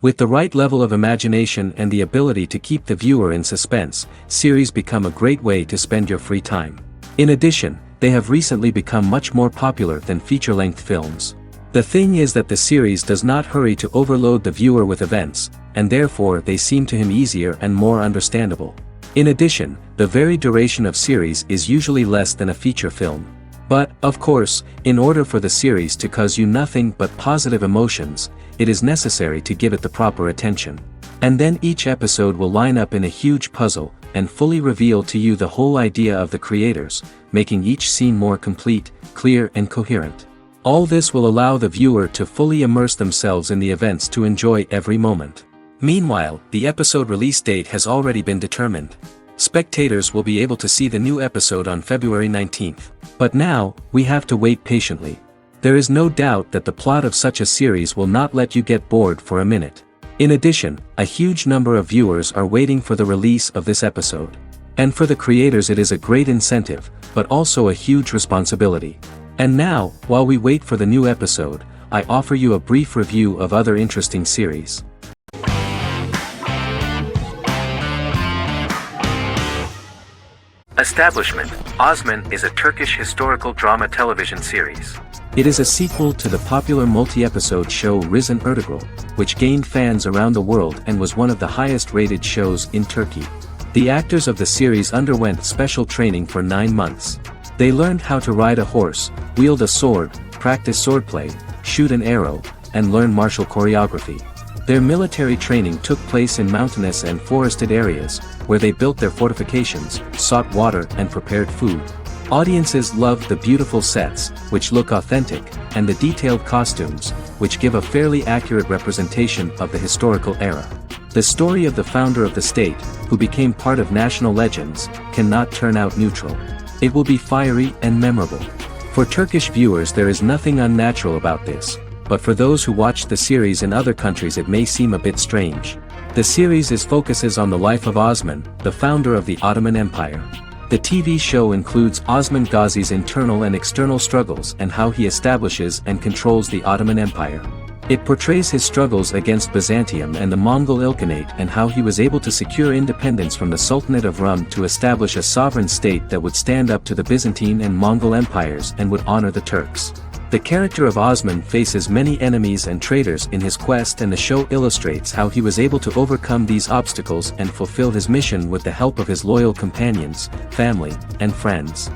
With the right level of imagination and the ability to keep the viewer in suspense, series become a great way to spend your free time. In addition, they have recently become much more popular than feature-length films. The thing is that the series does not hurry to overload the viewer with events, and therefore they seem to him easier and more understandable. In addition, the very duration of series is usually less than a feature film. But, of course, in order for the series to cause you nothing but positive emotions, it is necessary to give it the proper attention. And then each episode will line up in a huge puzzle, and fully reveal to you the whole idea of the creators, making each scene more complete, clear and coherent. All this will allow the viewer to fully immerse themselves in the events to enjoy every moment. Meanwhile, the episode release date has already been determined. Spectators will be able to see the new episode on February 19th. But now, we have to wait patiently. There is no doubt that the plot of such a series will not let you get bored for a minute. In addition, a huge number of viewers are waiting for the release of this episode. And for the creators it is a great incentive, but also a huge responsibility. And now, while we wait for the new episode, I offer you a brief review of other interesting series. Establishment. Osman is a Turkish historical drama television series. It is a sequel to the popular multi-episode show Risen Ertugrul, which gained fans around the world and was one of the highest-rated shows in Turkey. The actors of the series underwent special training for 9 months. They learned how to ride a horse, wield a sword, practice swordplay, shoot an arrow, and learn martial choreography. Their military training took place in mountainous and forested areas, where they built their fortifications, sought water and prepared food. Audiences loved the beautiful sets, which look authentic, and the detailed costumes, which give a fairly accurate representation of the historical era. The story of the founder of the state, who became part of national legends, cannot turn out neutral. It will be fiery and memorable. For Turkish viewers there is nothing unnatural about this, but for those who watch the series in other countries it may seem a bit strange. The series focuses on the life of Osman, the founder of the Ottoman Empire. The TV show includes Osman Ghazi's internal and external struggles and how he establishes and controls the Ottoman Empire. It portrays his struggles against Byzantium and the Mongol Ilkhanate and how he was able to secure independence from the Sultanate of Rum to establish a sovereign state that would stand up to the Byzantine and Mongol empires and would honor the Turks. The character of Osman faces many enemies and traitors in his quest, and the show illustrates how he was able to overcome these obstacles and fulfill his mission with the help of his loyal companions, family, and friends.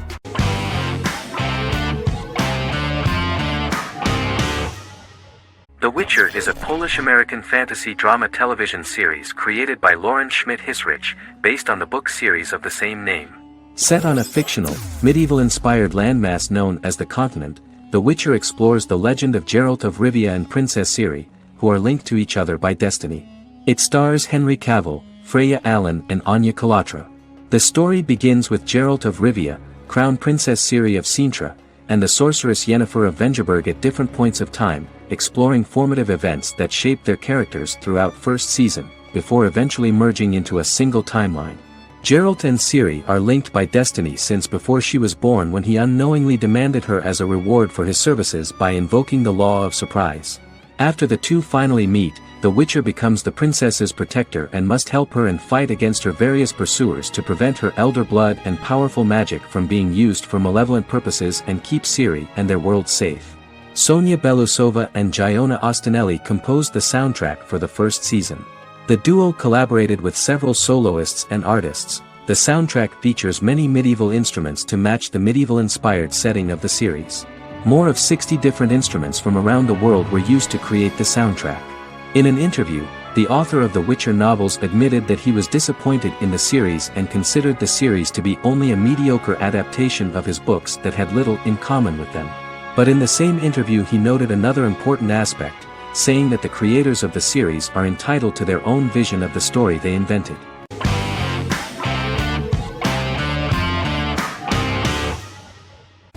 The Witcher is a Polish-American fantasy drama television series created by Lauren Schmidt-Hissrich, based on the book series of the same name. Set on a fictional, medieval-inspired landmass known as the Continent, The Witcher explores the legend of Geralt of Rivia and Princess Ciri, who are linked to each other by destiny. It stars Henry Cavill, Freya Allan and Anya Chalotra. The story begins with Geralt of Rivia, Crown Princess Ciri of Sintra, and the sorceress Yennefer of Vengerberg at different points of time, exploring formative events that shape their characters throughout first season, before eventually merging into a single timeline. Geralt and Ciri are linked by destiny since before she was born, when he unknowingly demanded her as a reward for his services by invoking the law of surprise. After the two finally meet, the Witcher becomes the princess's protector and must help her and fight against her various pursuers to prevent her elder blood and powerful magic from being used for malevolent purposes and keep Ciri and their world safe. Sonia Belousova and Giona Ostinelli composed the soundtrack for the first season. The duo collaborated with several soloists and artists. The soundtrack features many medieval instruments to match the medieval-inspired setting of the series. More of 60 different instruments from around the world were used to create the soundtrack. In an interview, the author of the Witcher novels admitted that he was disappointed in the series and considered the series to be only a mediocre adaptation of his books that had little in common with them. But in the same interview he noted another important aspect, saying that the creators of the series are entitled to their own vision of the story they invented.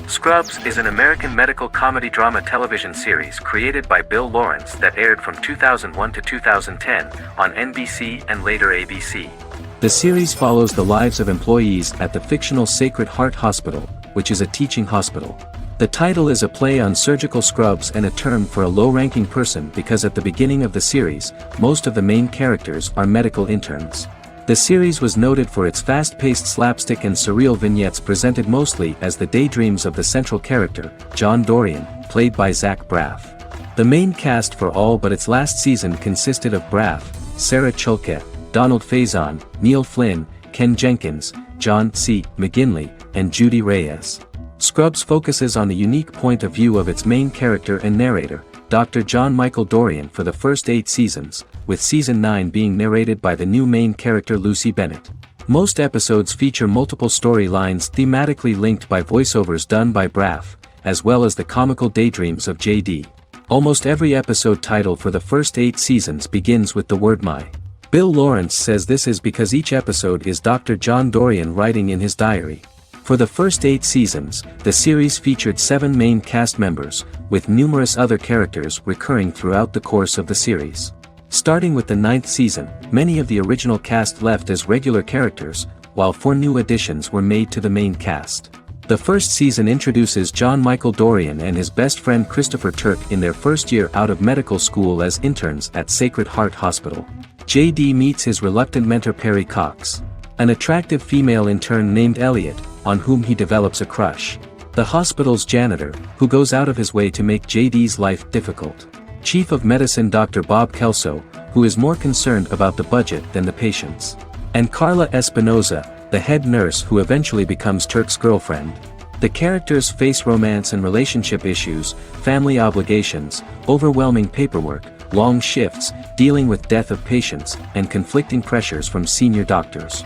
Scrubs is an American medical comedy drama television series created by Bill Lawrence that aired from 2001 to 2010 on NBC and later ABC. The series follows the lives of employees at the fictional Sacred Heart Hospital, which is a teaching hospital. The title is a play on surgical scrubs and a term for a low-ranking person because at the beginning of the series, most of the main characters are medical interns. The series was noted for its fast-paced slapstick and surreal vignettes presented mostly as the daydreams of the central character, John Dorian, played by Zach Braff. The main cast for all but its last season consisted of Braff, Sarah Chulke, Donald Faison, Neil Flynn, Ken Jenkins, John C. McGinley, and Judy Reyes. Scrubs focuses on the unique point of view of its main character and narrator, Dr. John Michael Dorian for the first 8 seasons, with season 9 being narrated by the new main character Lucy Bennett. Most episodes feature multiple storylines thematically linked by voiceovers done by Braff, as well as the comical daydreams of JD. Almost every episode title for the first 8 seasons begins with the word my. Bill Lawrence says this is because each episode is Dr. John Dorian writing in his diary. For the first 8 seasons, the series featured 7 main cast members, with numerous other characters recurring throughout the course of the series. Starting with the 9th season, many of the original cast left as regular characters, while 4 new additions were made to the main cast. The first season introduces John Michael Dorian and his best friend Christopher Turk in their first year out of medical school as interns at Sacred Heart Hospital. JD meets his reluctant mentor Perry Cox, an attractive female intern named Elliot, on whom he develops a crush. The hospital's janitor, who goes out of his way to make JD's life difficult. Chief of Medicine Dr. Bob Kelso, who is more concerned about the budget than the patients. And Carla Espinoza, the head nurse who eventually becomes Turk's girlfriend. The characters face romance and relationship issues, family obligations, overwhelming paperwork, long shifts, dealing with death of patients, and conflicting pressures from senior doctors.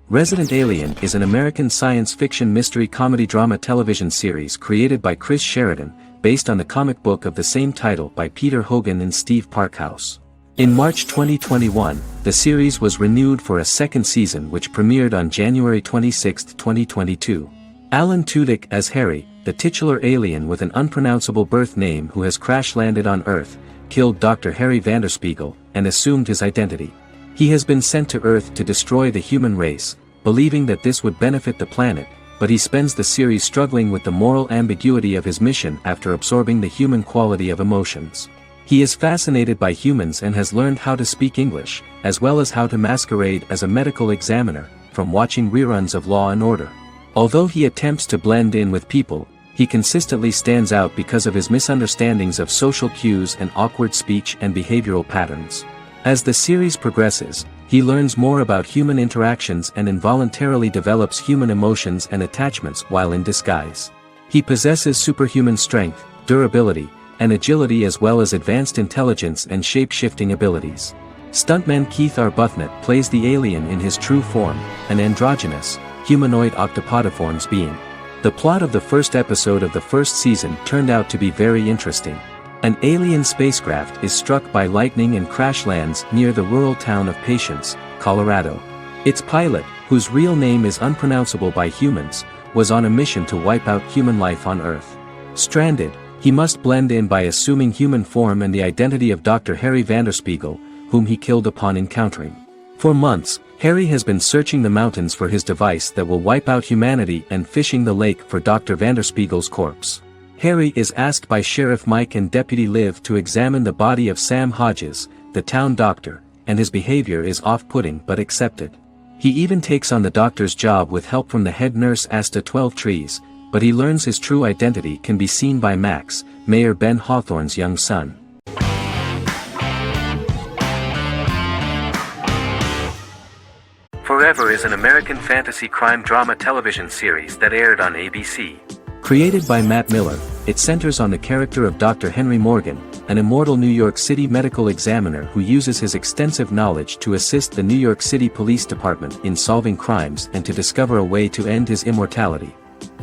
Resident Alien is an American science fiction mystery comedy drama television series created by Chris Sheridan, based on the comic book of the same title by Peter Hogan and Steve Parkhouse. In March 2021, the series was renewed for a second season which premiered on January 26, 2022. Alan Tudyk as Harry, the titular alien with an unpronounceable birth name who has crash-landed on Earth, killed Dr. Harry Vanderspiegel, and assumed his identity. He has been sent to Earth to destroy the human race, believing that this would benefit the planet, but he spends the series struggling with the moral ambiguity of his mission after absorbing the human quality of emotions. He is fascinated by humans and has learned how to speak English, as well as how to masquerade as a medical examiner, from watching reruns of Law and Order. Although he attempts to blend in with people, he consistently stands out because of his misunderstandings of social cues and awkward speech and behavioral patterns. As the series progresses, he learns more about human interactions and involuntarily develops human emotions and attachments while in disguise. He possesses superhuman strength, durability, and agility as well as advanced intelligence and shape-shifting abilities. Stuntman Keith Arbuthnot plays the alien in his true form, an androgynous, humanoid octopodiforms being. The plot of the first episode of the first season turned out to be very interesting. An alien spacecraft is struck by lightning and crash lands near the rural town of Patience, Colorado. Its pilot, whose real name is unpronounceable by humans, was on a mission to wipe out human life on Earth. Stranded, he must blend in by assuming human form and the identity of Dr. Harry Vanderspiegel, whom he killed upon encountering. For months, Harry has been searching the mountains for his device that will wipe out humanity and fishing the lake for Dr. Vanderspiegel's corpse. Harry is asked by Sheriff Mike and Deputy Liv to examine the body of Sam Hodges, the town doctor, and his behavior is off-putting but accepted. He even takes on the doctor's job with help from the head nurse Asta 12 Trees, but he learns his true identity can be seen by Max, Mayor Ben Hawthorne's young son. Forever is an American fantasy crime drama television series that aired on ABC. Created by Matt Miller, it centers on the character of Dr. Henry Morgan, an immortal New York City medical examiner who uses his extensive knowledge to assist the New York City Police Department in solving crimes and to discover a way to end his immortality.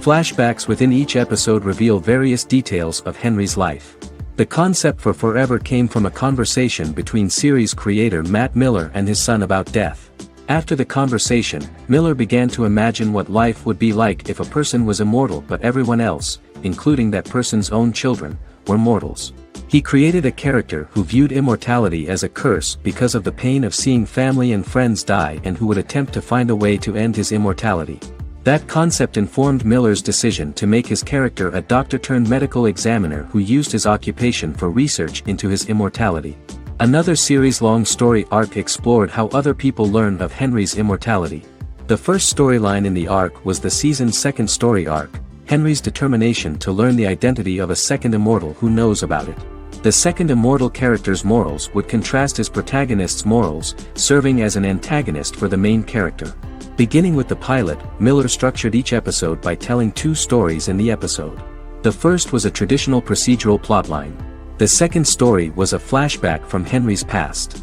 Flashbacks within each episode reveal various details of Henry's life. The concept for Forever came from a conversation between series creator Matt Miller and his son about death. After the conversation, Miller began to imagine what life would be like if a person was immortal but everyone else, including that person's own children, were mortals. He created a character who viewed immortality as a curse because of the pain of seeing family and friends die and who would attempt to find a way to end his immortality. That concept informed Miller's decision to make his character a doctor-turned-medical examiner who used his occupation for research into his immortality. Another series-long story arc explored how other people learned of Henry's immortality. The first storyline in the arc was the season's second story arc, Henry's determination to learn the identity of a second immortal who knows about it. The second immortal character's morals would contrast his protagonist's morals, serving as an antagonist for the main character. Beginning with the pilot, Miller structured each episode by telling two stories in the episode. The first was a traditional procedural plotline. The second story was a flashback from Henry's past.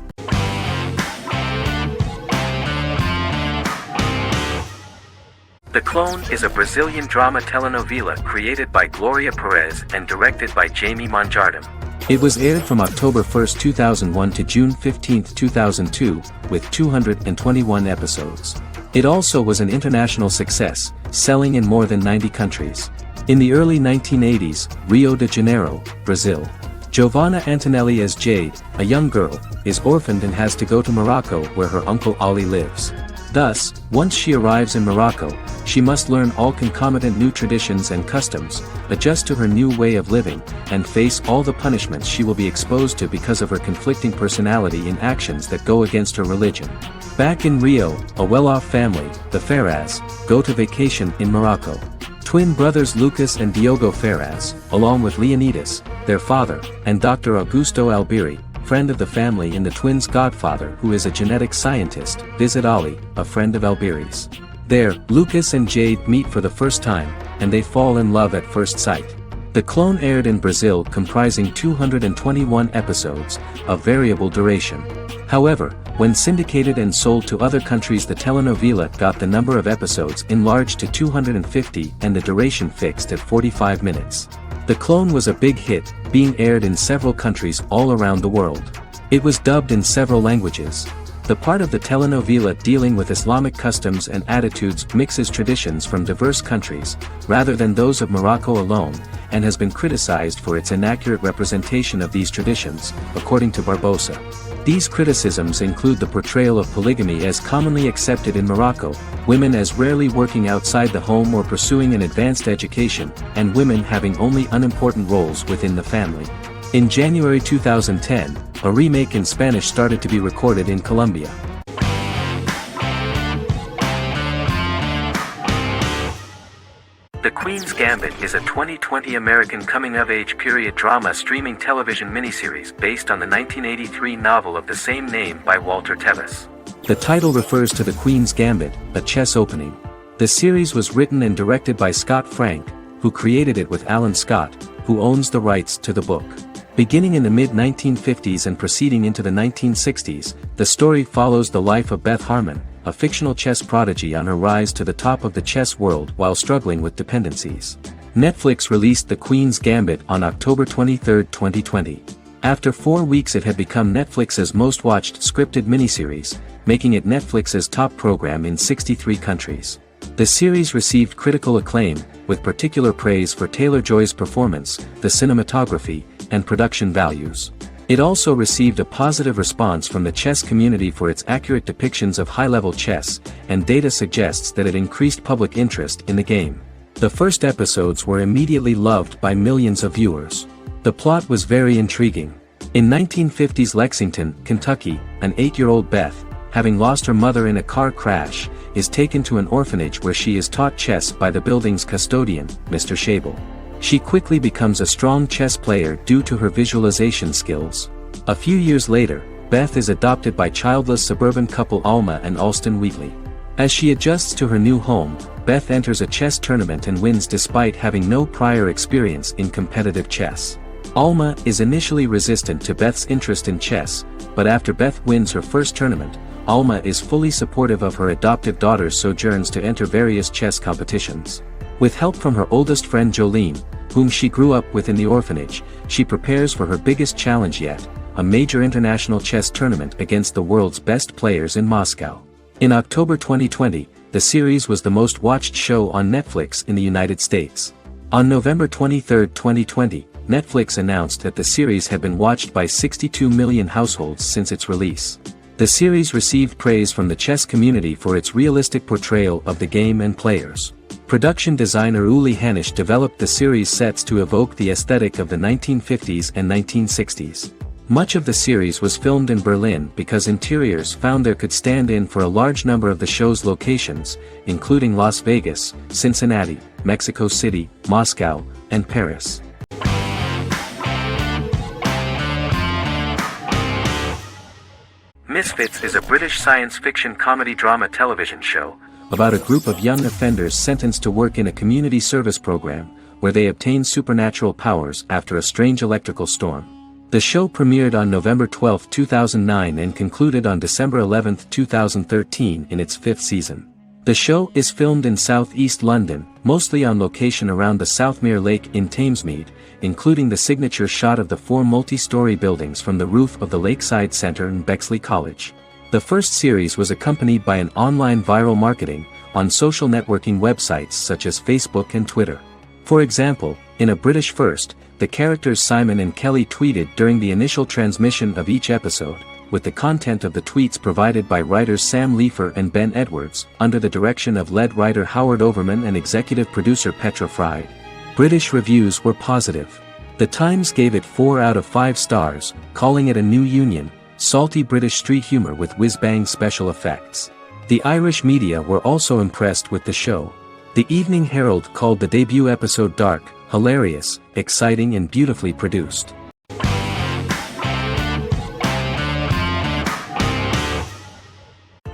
The Clone is a Brazilian drama telenovela created by Gloria Perez and directed by Jamie Monjardim. It was aired from October 1, 2001 to June 15, 2002, with 221 episodes. It also was an international success, selling in more than 90 countries. In the early 1980s, Rio de Janeiro, Brazil. Giovanna Antonelli as Jade, a young girl, is orphaned and has to go to Morocco where her uncle Ali lives. Thus, once she arrives in Morocco, she must learn all concomitant new traditions and customs, adjust to her new way of living, and face all the punishments she will be exposed to because of her conflicting personality in actions that go against her religion. Back in Rio, a well-off family, the Ferraz, go to vacation in Morocco. Twin brothers Lucas and Diogo Ferraz, along with Leonidas, their father, and Dr. Augusto Albiri, friend of the family and the twins' godfather who is a genetic scientist, visit Ali, a friend of Albiri's. There, Lucas and Jade meet for the first time, and they fall in love at first sight. The Clone aired in Brazil comprising 221 episodes, of variable duration. However, when syndicated and sold to other countries, the telenovela got the number of episodes enlarged to 250 and the duration fixed at 45 minutes. The Clone was a big hit, being aired in several countries all around the world. It was dubbed in several languages. The part of the telenovela dealing with Islamic customs and attitudes mixes traditions from diverse countries, rather than those of Morocco alone, and has been criticized for its inaccurate representation of these traditions, according to Barbosa. These criticisms include the portrayal of polygamy as commonly accepted in Morocco, women as rarely working outside the home or pursuing an advanced education, and women having only unimportant roles within the family. In January 2010, a remake in Spanish started to be recorded in Colombia. The Queen's Gambit is a 2020 American coming-of-age period drama streaming television miniseries based on the 1983 novel of the same name by Walter Tevis. The title refers to the Queen's Gambit, a chess opening. The series was written and directed by Scott Frank, who created it with Alan Scott, who owns the rights to the book. Beginning in the mid-1950s and proceeding into the 1960s, the story follows the life of Beth Harmon, a fictional chess prodigy on her rise to the top of the chess world while struggling with dependencies. Netflix released The Queen's Gambit on October 23, 2020. After 4 weeks it had become Netflix's most-watched scripted miniseries, making it Netflix's top program in 63 countries. The series received critical acclaim, with particular praise for Taylor-Joy's performance, the cinematography, and production values. It also received a positive response from the chess community for its accurate depictions of high-level chess, and data suggests that it increased public interest in the game. The first episodes were immediately loved by millions of viewers. The plot was very intriguing. In 1950s Lexington, Kentucky, an 8-year-old Beth, having lost her mother in a car crash, is taken to an orphanage where she is taught chess by the building's custodian, Mr. Schabel. She quickly becomes a strong chess player due to her visualization skills. A few years later, Beth is adopted by childless suburban couple Alma and Alston Wheatley. As she adjusts to her new home, Beth enters a chess tournament and wins despite having no prior experience in competitive chess. Alma is initially resistant to Beth's interest in chess, but after Beth wins her first tournament, Alma is fully supportive of her adoptive daughter's sojourns to enter various chess competitions. With help from her oldest friend Jolene, whom she grew up with in the orphanage, she prepares for her biggest challenge yet, a major international chess tournament against the world's best players in Moscow. In October 2020, the series was the most watched show on Netflix in the United States. On November 23, 2020, Netflix announced that the series had been watched by 62 million households since its release. The series received praise from the chess community for its realistic portrayal of the game and players. Production designer Uli Hanisch developed the series sets to evoke the aesthetic of the 1950s and 1960s. Much of the series was filmed in Berlin because interiors found there could stand in for a large number of the show's locations, including Las Vegas, Cincinnati, Mexico City, Moscow, and Paris. Misfits is a British science fiction comedy drama television show about a group of young offenders sentenced to work in a community service program, where they obtain supernatural powers after a strange electrical storm. The show premiered on November 12, 2009 and concluded on December 11, 2013 in its 5th season. The show is filmed in southeast London, mostly on location around the Southmere Lake in Thamesmead, including the signature shot of the 4 multi-story buildings from the roof of the Lakeside Centre in Bexley College. The first series was accompanied by an online viral marketing on social networking websites such as Facebook and Twitter. For example, in a British first, the characters Simon and Kelly tweeted during the initial transmission of each episode, with the content of the tweets provided by writers Sam Leifer and Ben Edwards, under the direction of lead writer Howard Overman and executive producer Petra Fried. British reviews were positive. The Times gave it 4 out of 5 stars, calling it a new union, salty British street humor with whiz-bang special effects. The Irish media were also impressed with the show. The Evening Herald called the debut episode dark, hilarious, exciting and beautifully produced.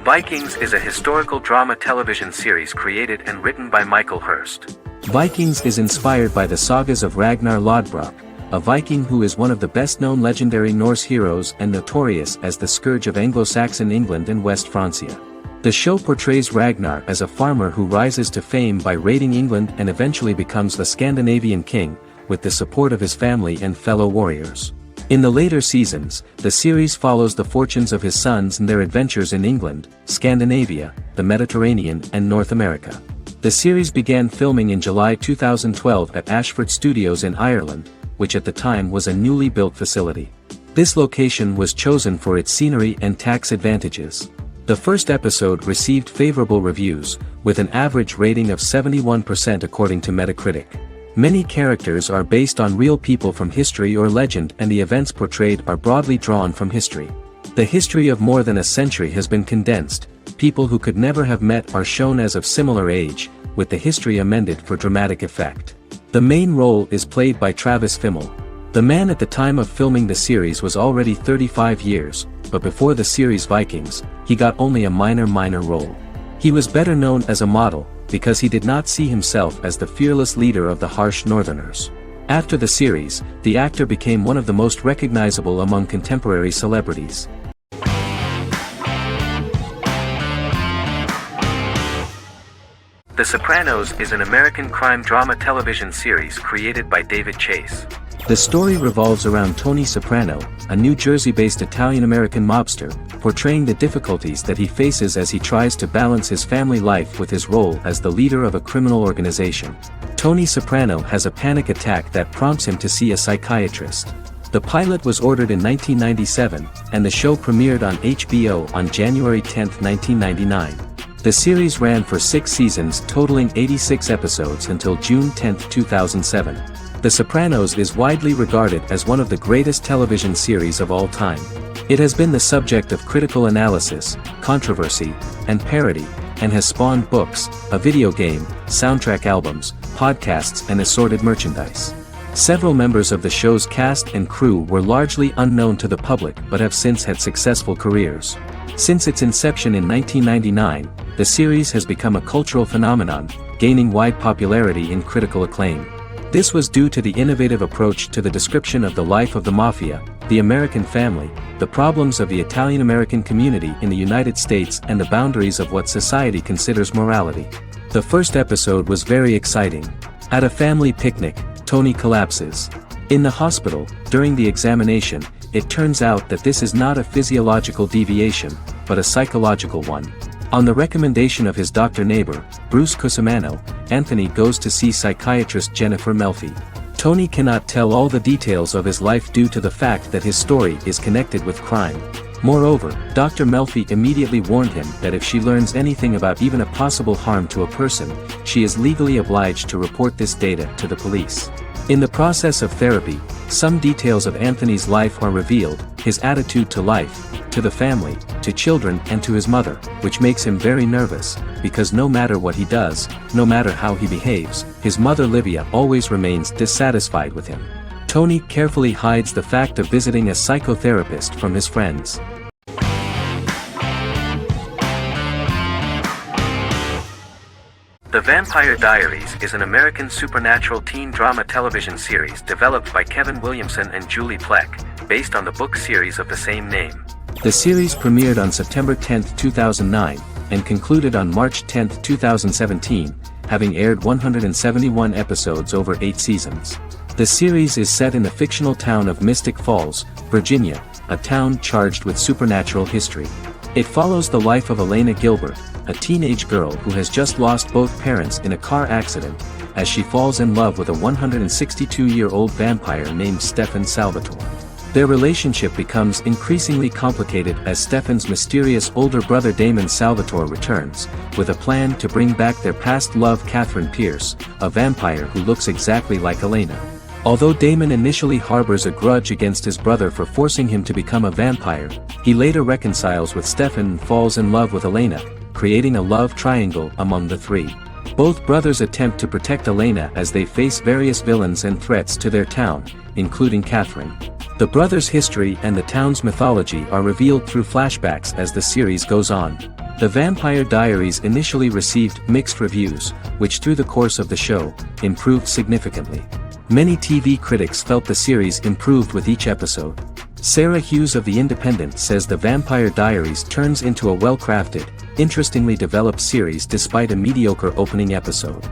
Vikings is a historical drama television series created and written by Michael Hurst. Vikings is inspired by the sagas of Ragnar Lodbrok, a Viking who is one of the best-known legendary Norse heroes and notorious as the scourge of Anglo-Saxon England and West Francia. The show portrays Ragnar as a farmer who rises to fame by raiding England and eventually becomes the Scandinavian king, with the support of his family and fellow warriors. In the later seasons, the series follows the fortunes of his sons and their adventures in England, Scandinavia, the Mediterranean and North America. The series began filming in July 2012 at Ashford Studios in Ireland, which at the time was a newly built facility. This location was chosen for its scenery and tax advantages. The first episode received favorable reviews, with an average rating of 71% according to Metacritic. Many characters are based on real people from history or legend, and the events portrayed are broadly drawn from history. The history of more than a century has been condensed. People who could never have met are shown as of similar age, with the history amended for dramatic effect. The main role is played by Travis Fimmel. The man at the time of filming the series was already 35 years, but before the series Vikings, he got only a minor role. He was better known as a model, because he did not see himself as the fearless leader of the harsh Northerners. After the series, the actor became one of the most recognizable among contemporary celebrities. The Sopranos is an American crime drama television series created by David Chase. The story revolves around Tony Soprano, a New Jersey-based Italian-American mobster, portraying the difficulties that he faces as he tries to balance his family life with his role as the leader of a criminal organization. Tony Soprano has a panic attack that prompts him to see a psychiatrist. The pilot was ordered in 1997, and the show premiered on HBO on January 10, 1999. The series ran for 6 seasons totaling 86 episodes until June 10, 2007. The Sopranos is widely regarded as one of the greatest television series of all time. It has been the subject of critical analysis, controversy, and parody, and has spawned books, a video game, soundtrack albums, podcasts and assorted merchandise. Several members of the show's cast and crew were largely unknown to the public but have since had successful careers. Since its inception in 1999, the series has become a cultural phenomenon, gaining wide popularity and critical acclaim. This was due to the innovative approach to the description of the life of the mafia, the American family, the problems of the Italian-American community in the United States and the boundaries of what society considers morality. The first episode was very exciting. At a family picnic, Tony collapses. In the hospital, during the examination, it turns out that this is not a physiological deviation, but a psychological one. On the recommendation of his doctor neighbor, Bruce Cusimano, Anthony goes to see psychiatrist Jennifer Melfi. Tony cannot tell all the details of his life due to the fact that his story is connected with crime. Moreover, Dr. Melfi immediately warned him that if she learns anything about even a possible harm to a person, she is legally obliged to report this data to the police. In the process of therapy, some details of Anthony's life are revealed, his attitude to life, to the family, to children and to his mother, which makes him very nervous, because no matter what he does, no matter how he behaves, his mother Livia always remains dissatisfied with him. Tony carefully hides the fact of visiting a psychotherapist from his friends. The Vampire Diaries is an American supernatural teen drama television series developed by Kevin Williamson and Julie Plec, based on the book series of the same name. The series premiered on September 10, 2009, and concluded on March 10, 2017, having aired 171 episodes over 8 seasons. The series is set in the fictional town of Mystic Falls, Virginia, a town charged with supernatural history. It follows the life of Elena Gilbert, a teenage girl who has just lost both parents in a car accident, as she falls in love with a 162-year-old vampire named Stefan Salvatore. Their relationship becomes increasingly complicated as Stefan's mysterious older brother Damon Salvatore returns, with a plan to bring back their past love Catherine Pierce, a vampire who looks exactly like Elena. Although Damon initially harbors a grudge against his brother for forcing him to become a vampire, he later reconciles with Stefan and falls in love with Elena, creating a love triangle among the three. Both brothers attempt to protect Elena as they face various villains and threats to their town, including Catherine. The brothers' history and the town's mythology are revealed through flashbacks as the series goes on. The Vampire Diaries initially received mixed reviews, which through the course of the show, improved significantly. Many TV critics felt the series improved with each episode. Sarah Hughes of The Independent says The Vampire Diaries turns into a well-crafted, interestingly developed series despite a mediocre opening episode.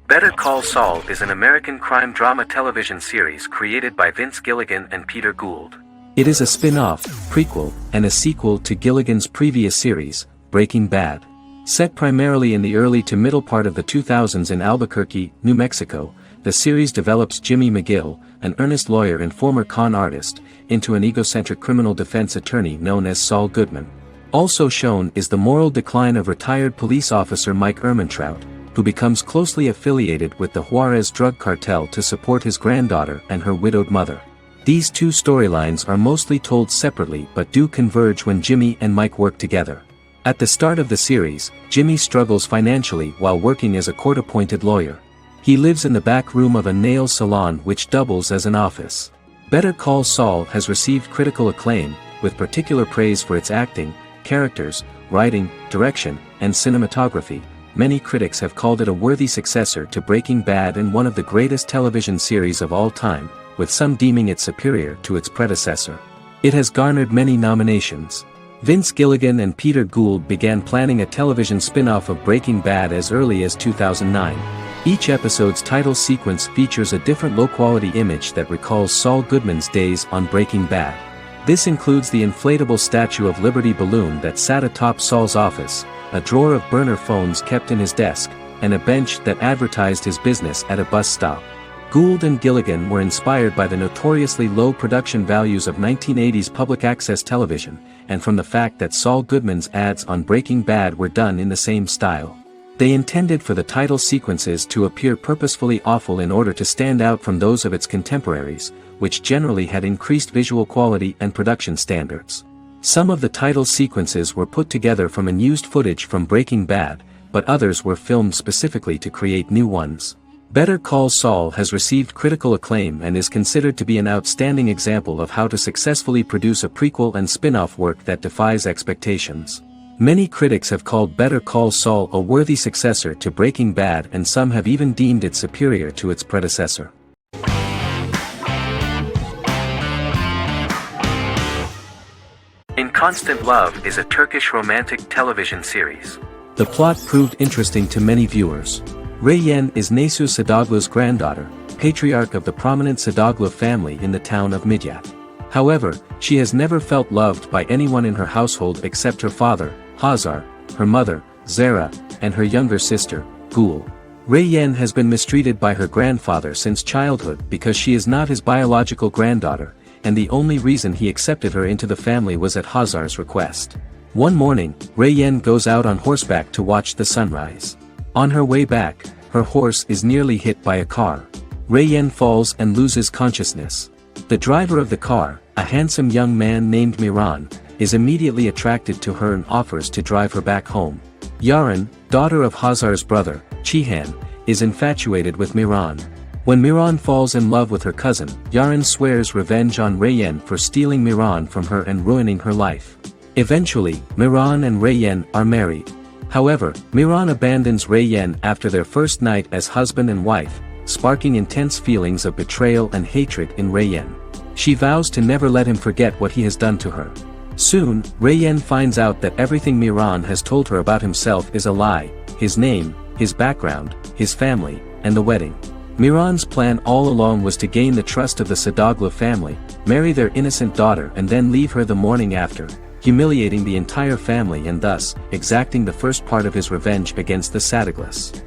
Better Call Saul is an American crime drama television series created by Vince Gilligan and Peter Gould. It is a spin-off, prequel, and a sequel to Gilligan's previous series, Breaking Bad. Set primarily in the early to middle part of the 2000s in Albuquerque, New Mexico, the series develops Jimmy McGill, an earnest lawyer and former con artist, into an egocentric criminal defense attorney known as Saul Goodman. Also shown is the moral decline of retired police officer Mike Ehrmantraut, who becomes closely affiliated with the Juarez drug cartel to support his granddaughter and her widowed mother. These two storylines are mostly told separately but do converge when Jimmy and Mike work together. At the start of the series, Jimmy struggles financially while working as a court-appointed lawyer. He lives in the back room of a nail salon which doubles as an office. Better Call Saul has received critical acclaim, with particular praise for its acting, characters, writing, direction, and cinematography. Many critics have called it a worthy successor to Breaking Bad and one of the greatest television series of all time, with some deeming it superior to its predecessor. It has garnered many nominations. Vince Gilligan and Peter Gould began planning a television spin-off of Breaking Bad as early as 2009. Each episode's title sequence features a different low-quality image that recalls Saul Goodman's days on Breaking Bad. This includes the inflatable Statue of Liberty balloon that sat atop Saul's office, a drawer of burner phones kept in his desk, and a bench that advertised his business at a bus stop. Gould and Gilligan were inspired by the notoriously low production values of 1980s public access television, and from the fact that Saul Goodman's ads on Breaking Bad were done in the same style. They intended for the title sequences to appear purposefully awful in order to stand out from those of its contemporaries, which generally had increased visual quality and production standards. Some of the title sequences were put together from unused footage from Breaking Bad, but others were filmed specifically to create new ones. Better Call Saul has received critical acclaim and is considered to be an outstanding example of how to successfully produce a prequel and spin-off work that defies expectations. Many critics have called Better Call Saul a worthy successor to Breaking Bad, and some have even deemed it superior to its predecessor. In Constant Love is a Turkish romantic television series. The plot proved interesting to many viewers. Reyyen is Nesu Sadoglu's granddaughter, patriarch of the prominent Sadoglu family in the town of Midyat. However, she has never felt loved by anyone in her household except her father, Hazar, her mother, Zara, and her younger sister, Gul. Rayyan has been mistreated by her grandfather since childhood because she is not his biological granddaughter, and the only reason he accepted her into the family was at Hazar's request. One morning, Rayyan goes out on horseback to watch the sunrise. On her way back, her horse is nearly hit by a car. Rayyan falls and loses consciousness. The driver of the car, a handsome young man named Miran, is immediately attracted to her and offers to drive her back home. Yaran, daughter of Hazar's brother, Chihan, is infatuated with Miran. When Miran falls in love with her cousin, Yaran swears revenge on Rayyan for stealing Miran from her and ruining her life. Eventually, Miran and Rayyan are married. However, Miran abandons Rayyan after their first night as husband and wife, sparking intense feelings of betrayal and hatred in Rayyan. She vows to never let him forget what he has done to her. Soon, Rayyan finds out that everything Miran has told her about himself is a lie: his name, his background, his family, and the wedding. Miran's plan all along was to gain the trust of the Sadoglu family, marry their innocent daughter and then leave her the morning after, humiliating the entire family and thus, exacting the first part of his revenge against the Sadoglas.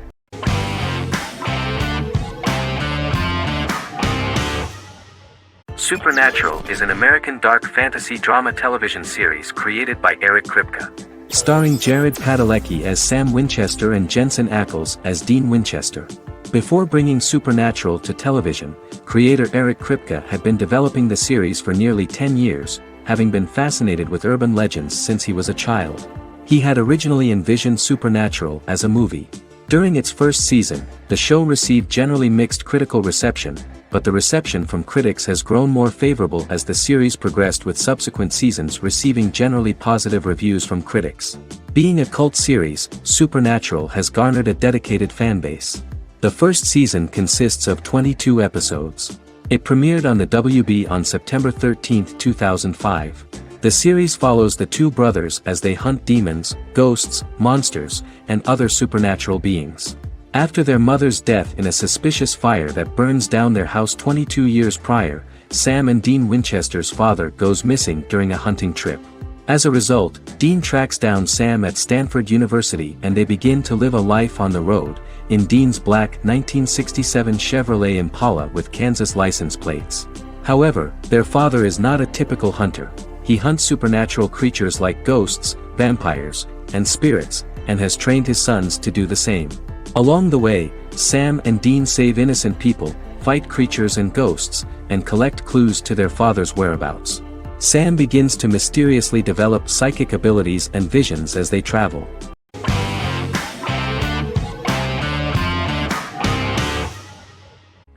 Supernatural is an American dark fantasy drama television series created by Eric Kripke. Starring Jared Padalecki as Sam Winchester and Jensen Ackles as Dean Winchester. Before bringing Supernatural to television, creator Eric Kripke had been developing the series for nearly 10 years, having been fascinated with urban legends since he was a child. He had originally envisioned Supernatural as a movie. During its first season, the show received generally mixed critical reception, but the reception from critics has grown more favorable as the series progressed, with subsequent seasons receiving generally positive reviews from critics. Being a cult series, Supernatural has garnered a dedicated fanbase. The first season consists of 22 episodes. It premiered on the WB on September 13, 2005. The series follows the two brothers as they hunt demons, ghosts, monsters, and other supernatural beings. After their mother's death in a suspicious fire that burns down their house 22 years prior, Sam and Dean Winchester's father goes missing during a hunting trip. As a result, Dean tracks down Sam at Stanford University and they begin to live a life on the road, in Dean's black 1967 Chevrolet Impala with Kansas license plates. However, their father is not a typical hunter. He hunts supernatural creatures like ghosts, vampires, and spirits, and has trained his sons to do the same. Along the way, Sam and Dean save innocent people, fight creatures and ghosts, and collect clues to their father's whereabouts. Sam begins to mysteriously develop psychic abilities and visions as they travel.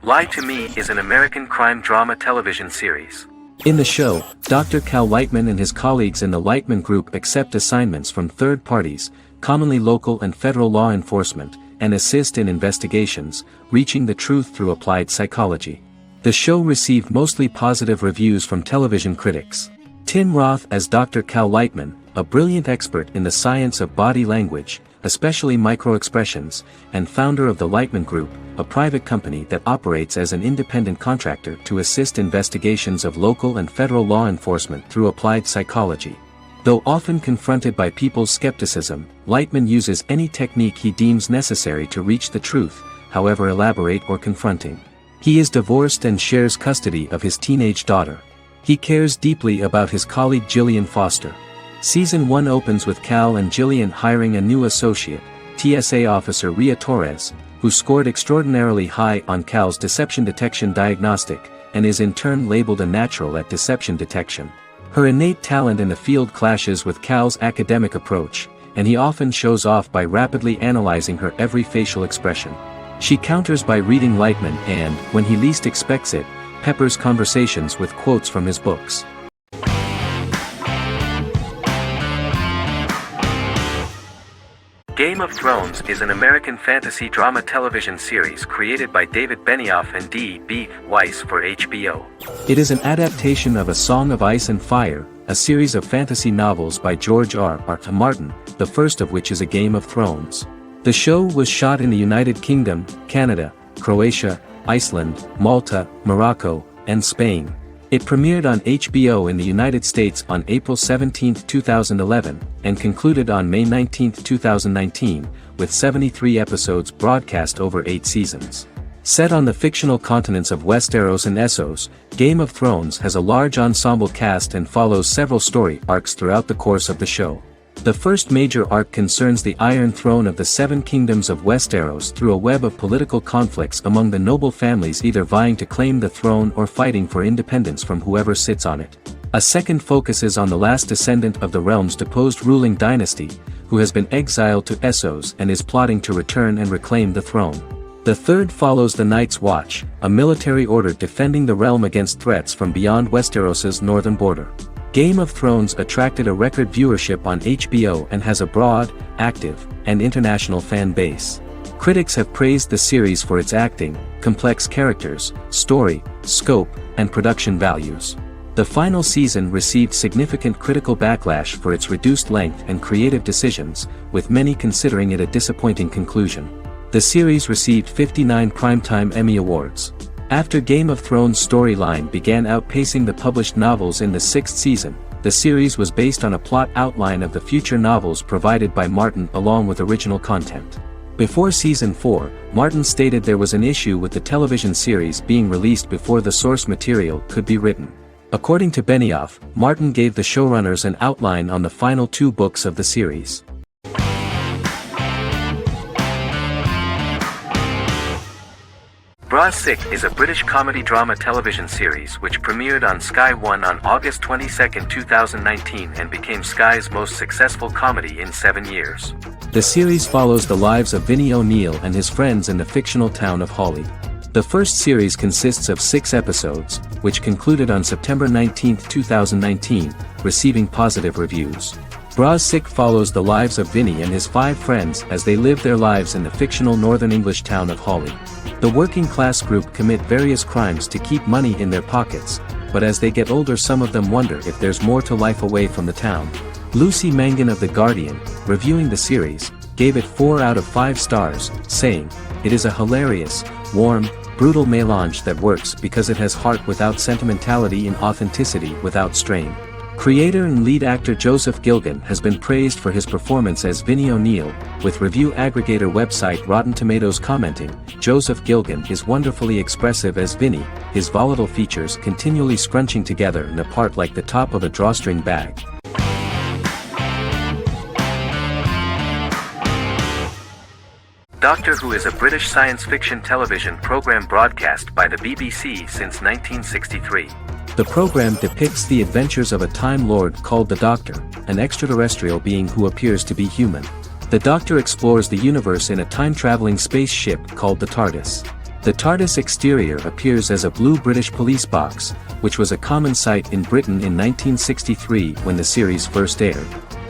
Lie to Me is an American crime drama television series. In the show, Dr. Cal Lightman and his colleagues in the Lightman Group accept assignments from third parties, commonly local and federal law enforcement, and assist in investigations, reaching the truth through applied psychology. The show received mostly positive reviews from television critics. Tim Roth as Dr. Cal Lightman, a brilliant expert in the science of body language, especially microexpressions, and founder of the Lightman Group, a private company that operates as an independent contractor to assist investigations of local and federal law enforcement through applied psychology. Though often confronted by people's skepticism, Lightman uses any technique he deems necessary to reach the truth, however elaborate or confronting. He is divorced and shares custody of his teenage daughter. He cares deeply about his colleague Jillian Foster. Season 1 opens with Cal and Jillian hiring a new associate, TSA officer Rhea Torres, who scored extraordinarily high on Cal's deception detection diagnostic, and is in turn labeled a natural at deception detection. Her innate talent in the field clashes with Cal's academic approach, and he often shows off by rapidly analyzing her every facial expression. She counters by reading Lightman and, when he least expects it, peppers conversations with quotes from his books. Game of Thrones is an American fantasy drama television series created by David Benioff and D.B. Weiss for HBO. It is an adaptation of A Song of Ice and Fire, a series of fantasy novels by George R.R. Martin, the first of which is A Game of Thrones. The show was shot in the United Kingdom, Canada, Croatia, Iceland, Malta, Morocco, and Spain. It premiered on HBO in the United States on April 17, 2011, and concluded on May 19, 2019, with 73 episodes broadcast over 8 seasons. Set on the fictional continents of Westeros and Essos, Game of Thrones has a large ensemble cast and follows several story arcs throughout the course of the show. The first major arc concerns the Iron Throne of the Seven Kingdoms of Westeros through a web of political conflicts among the noble families either vying to claim the throne or fighting for independence from whoever sits on it. A second focuses on the last descendant of the realm's deposed ruling dynasty, who has been exiled to Essos and is plotting to return and reclaim the throne. The third follows the Night's Watch, a military order defending the realm against threats from beyond Westeros's northern border. Game of Thrones attracted a record viewership on HBO and has a broad, active, and international fan base. Critics have praised the series for its acting, complex characters, story, scope, and production values. The final season received significant critical backlash for its reduced length and creative decisions, with many considering it a disappointing conclusion. The series received 59 Primetime Emmy Awards. After Game of Thrones' storyline began outpacing the published novels in the 6th season, the series was based on a plot outline of the future novels provided by Martin along with original content. Before Season 4, Martin stated there was an issue with the television series being released before the source material could be written. According to Benioff, Martin gave the showrunners an outline on the final 2 books of the series. Bra Sick is a British comedy drama television series which premiered on Sky One on August 22, 2019 and became Sky's most successful comedy in 7 years. The series follows the lives of Vinnie O'Neill and his friends in the fictional town of Hawley. The first series consists of 6 episodes, which concluded on September 19, 2019, receiving positive reviews. Bra Sick follows the lives of Vinnie and his 5 friends as they live their lives in the fictional Northern English town of Hawley. The working class group commit various crimes to keep money in their pockets, but as they get older some of them wonder if there's more to life away from the town. Lucy Mangan of The Guardian, reviewing the series, gave it 4 out of 5 stars, saying, "It is a hilarious, warm, brutal melange that works because it has heart without sentimentality and authenticity without strain." Creator and lead actor Joseph Gilgun has been praised for his performance as Vinnie O'Neill, with review aggregator website Rotten Tomatoes commenting, "Joseph Gilgun is wonderfully expressive as Vinnie, his volatile features continually scrunching together and apart like the top of a drawstring bag." Doctor Who is a British science fiction television program broadcast by the BBC since 1963. The program depicts the adventures of a Time Lord called the Doctor, an extraterrestrial being who appears to be human. The Doctor explores the universe in a time-traveling spaceship called the TARDIS. The TARDIS exterior appears as a blue British police box, which was a common sight in Britain in 1963 when the series first aired.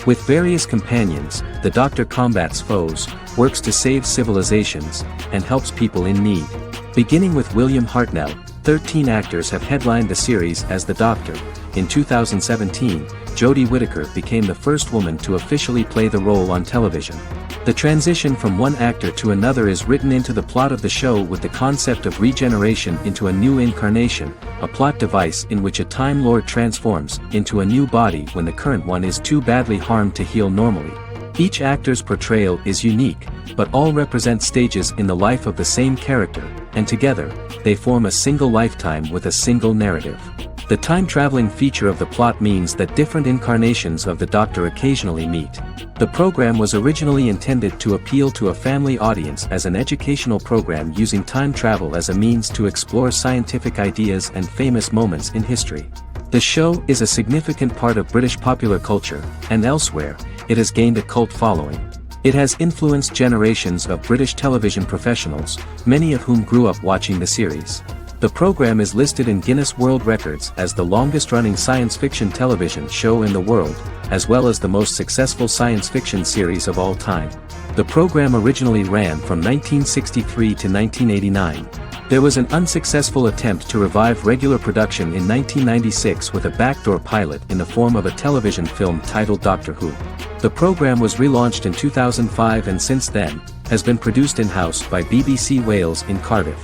With various companions, the Doctor combats foes, works to save civilizations, and helps people in need. Beginning with William Hartnell, 13 actors have headlined the series as the Doctor. In 2017, Jodie Whittaker became the first woman to officially play the role on television. The transition from one actor to another is written into the plot of the show with the concept of regeneration into a new incarnation, a plot device in which a Time Lord transforms into a new body when the current one is too badly harmed to heal normally. Each actor's portrayal is unique, but all represent stages in the life of the same character, and together, they form a single lifetime with a single narrative. The time-traveling feature of the plot means that different incarnations of the Doctor occasionally meet. The program was originally intended to appeal to a family audience as an educational program using time travel as a means to explore scientific ideas and famous moments in history. The show is a significant part of British popular culture, and elsewhere, it has gained a cult following. It has influenced generations of British television professionals, many of whom grew up watching the series. The program is listed in Guinness World Records as the longest-running science fiction television show in the world, as well as the most successful science fiction series of all time. The program originally ran from 1963 to 1989. There was an unsuccessful attempt to revive regular production in 1996 with a backdoor pilot in the form of a television film titled Doctor Who. The program was relaunched in 2005 and since then, has been produced in-house by BBC Wales in Cardiff.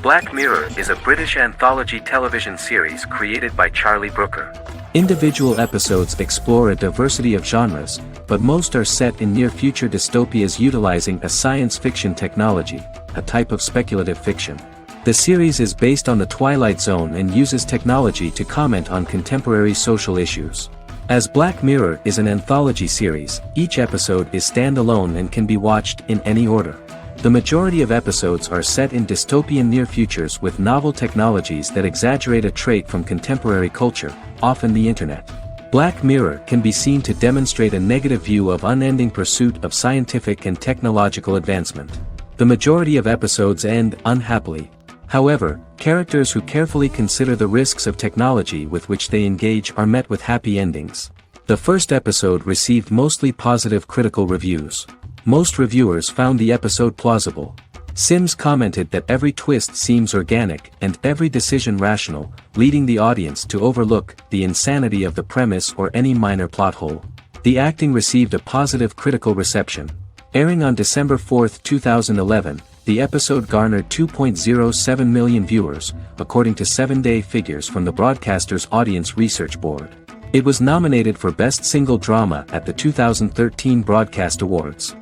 Black Mirror is a British anthology television series created by Charlie Brooker. Individual episodes explore a diversity of genres, but most are set in near-future dystopias utilizing a science fiction technology, a type of speculative fiction. The series is based on the Twilight Zone and uses technology to comment on contemporary social issues. As Black Mirror is an anthology series, each episode is standalone and can be watched in any order. The majority of episodes are set in dystopian near futures with novel technologies that exaggerate a trait from contemporary culture, often the internet. Black Mirror can be seen to demonstrate a negative view of unending pursuit of scientific and technological advancement. The majority of episodes end unhappily. However, characters who carefully consider the risks of technology with which they engage are met with happy endings. The first episode received mostly positive critical reviews. Most reviewers found the episode plausible. Sims commented that every twist seems organic and every decision rational, leading the audience to overlook the insanity of the premise or any minor plot hole. The acting received a positive critical reception. Airing on December 4, 2011, the episode garnered 2.07 million viewers, according to 7-day figures from the broadcaster's Audience Research Board. It was nominated for Best Single Drama at the 2013 Broadcast Awards.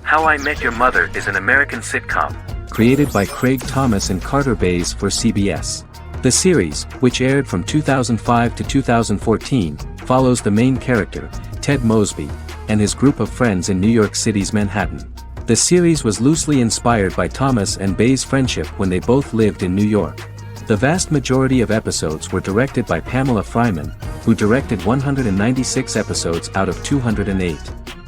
How I Met Your Mother is an American sitcom, created by Craig Thomas and Carter Bays for CBS. The series, which aired from 2005 to 2014, follows the main character, Ted Mosby, and his group of friends in New York City's Manhattan. The series was loosely inspired by Thomas and Bays' friendship when they both lived in New York. The vast majority of episodes were directed by Pamela Fryman, who directed 196 episodes out of 208.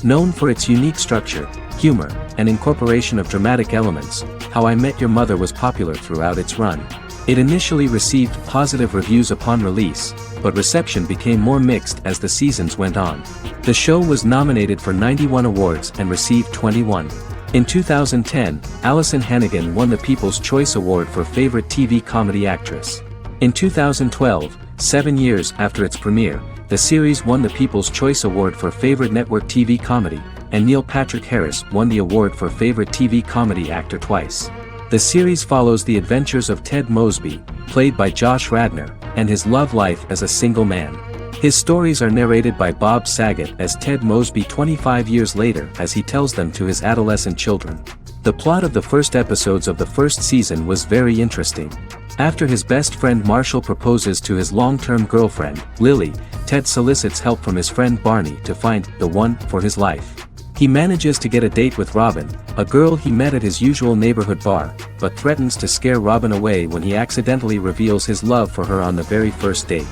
Known for its unique structure, humor, and incorporation of dramatic elements, How I Met Your Mother was popular throughout its run. It initially received positive reviews upon release, but reception became more mixed as the seasons went on. The show was nominated for 91 awards and received 21. In 2010, Allison Hannigan won the People's Choice Award for Favorite TV Comedy Actress. In 2012, 7 years after its premiere, the series won the People's Choice Award for Favorite Network TV Comedy, and Neil Patrick Harris won the award for Favorite TV Comedy Actor twice. The series follows the adventures of Ted Mosby, played by Josh Radnor, and his love life as a single man. His stories are narrated by Bob Saget as Ted Mosby 25 years later as he tells them to his adolescent children. The plot of the first episodes of the first season was very interesting. After his best friend Marshall proposes to his long-term girlfriend, Lily, Ted solicits help from his friend Barney to find the one for his life. He manages to get a date with Robin, a girl he met at his usual neighborhood bar, but threatens to scare Robin away when he accidentally reveals his love for her on the very first date.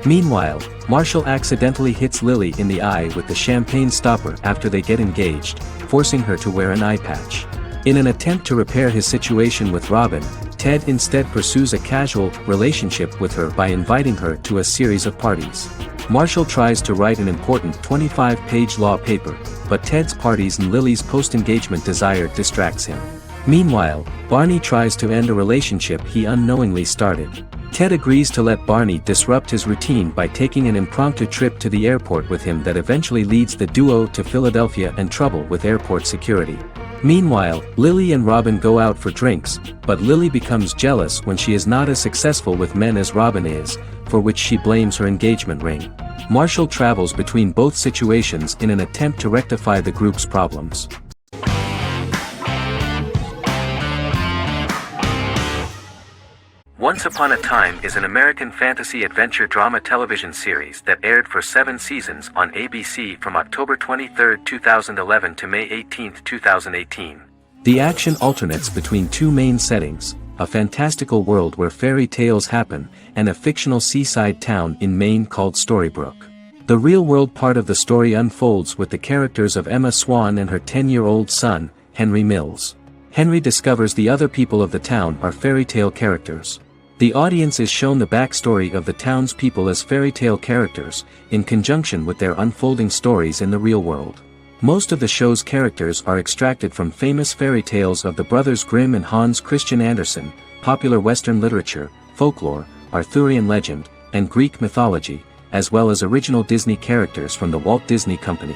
Meanwhile, Marshall accidentally hits Lily in the eye with the champagne stopper after they get engaged, forcing her to wear an eye patch. In an attempt to repair his situation with Robin, Ted instead pursues a casual relationship with her by inviting her to a series of parties. Marshall tries to write an important 25-page law paper, but Ted's parties and Lily's post-engagement desire distracts him. Meanwhile, Barney tries to end a relationship he unknowingly started. Ted agrees to let Barney disrupt his routine by taking an impromptu trip to the airport with him that eventually leads the duo to Philadelphia and trouble with airport security. Meanwhile, Lily and Robin go out for drinks, but Lily becomes jealous when she is not as successful with men as Robin is, for which she blames her engagement ring. Marshall travels between both situations in an attempt to rectify the group's problems. Once Upon a Time is an American fantasy adventure drama television series that aired for 7 seasons on ABC from October 23, 2011 to May 18, 2018. The action alternates between two main settings, a fantastical world where fairy tales happen, and a fictional seaside town in Maine called Storybrooke. The real-world part of the story unfolds with the characters of Emma Swan and her 10-year-old son, Henry Mills. Henry discovers the other people of the town are fairy tale characters. The audience is shown the backstory of the town's people as fairy tale characters, in conjunction with their unfolding stories in the real world. Most of the show's characters are extracted from famous fairy tales of the Brothers Grimm and Hans Christian Andersen, popular Western literature, folklore, Arthurian legend, and Greek mythology, as well as original Disney characters from the Walt Disney Company.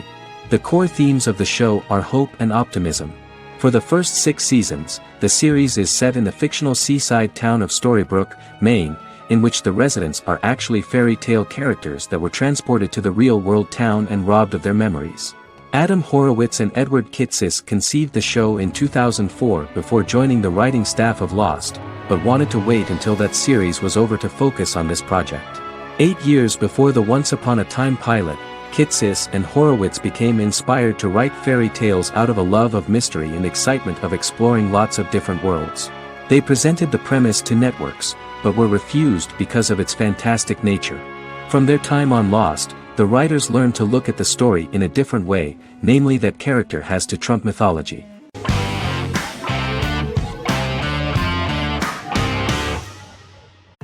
The core themes of the show are hope and optimism. For the first 6 seasons, the series is set in the fictional seaside town of Storybrooke, Maine, in which the residents are actually fairy tale characters that were transported to the real-world town and robbed of their memories. Adam Horowitz and Edward Kitsis conceived the show in 2004 before joining the writing staff of Lost, but wanted to wait until that series was over to focus on this project. 8 years before the Once Upon a Time pilot, Kitsis and Horowitz became inspired to write fairy tales out of a love of mystery and excitement of exploring lots of different worlds. They presented the premise to networks, but were refused because of its fantastic nature. From their time on Lost, the writers learned to look at the story in a different way, namely that character has to trump mythology.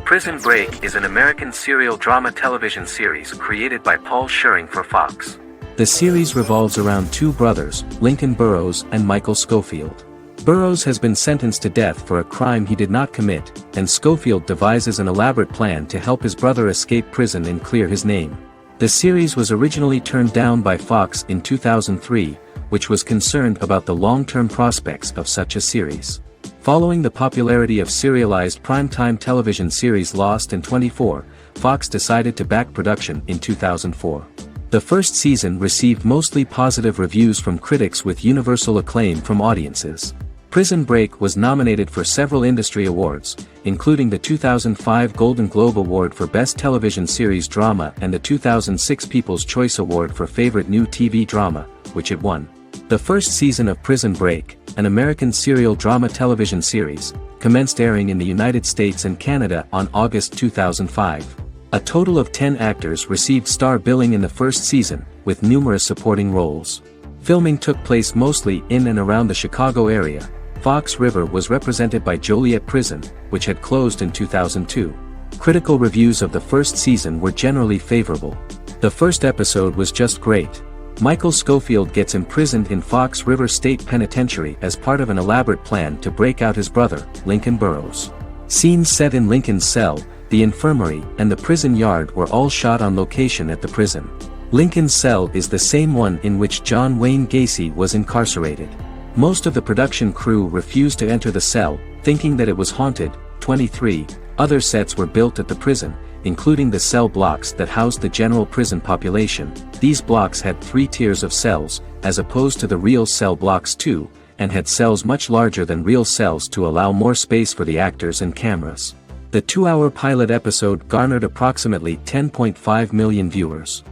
Prison Break is an American serial drama television series created by Paul Schering for Fox. The series revolves around 2 brothers, Lincoln Burrows and Michael Schofield. Burrows has been sentenced to death for a crime he did not commit, and Schofield devises an elaborate plan to help his brother escape prison and clear his name. The series was originally turned down by Fox in 2003, which was concerned about the long-term prospects of such a series. Following the popularity of serialized primetime television series Lost in 24, Fox decided to back production in 2004. The first season received mostly positive reviews from critics with universal acclaim from audiences. Prison Break was nominated for several industry awards, including the 2005 Golden Globe Award for Best Television Series Drama and the 2006 People's Choice Award for Favorite New TV Drama, which it won. The first season of Prison Break, an American serial drama television series, commenced airing in the United States and Canada on August 2005. A total of 10 actors received star billing in the first season, with numerous supporting roles. Filming took place mostly in and around the Chicago area. Fox River was represented by Joliet Prison, which had closed in 2002. Critical reviews of the first season were generally favorable. The first episode was just great. Michael Schofield gets imprisoned in Fox River State Penitentiary as part of an elaborate plan to break out his brother, Lincoln Burrows. Scenes set in Lincoln's cell, the infirmary, and the prison yard were all shot on location at the prison. Lincoln's cell is the same one in which John Wayne Gacy was incarcerated. Most of the production crew refused to enter the cell, thinking that it was haunted. 23 other sets were built at the prison, including the cell blocks that housed the general prison population. These blocks had 3 tiers of cells, as opposed to the real cell blocks 2, and had cells much larger than real cells to allow more space for the actors and cameras. The 2-hour pilot episode garnered approximately 10.5 million viewers.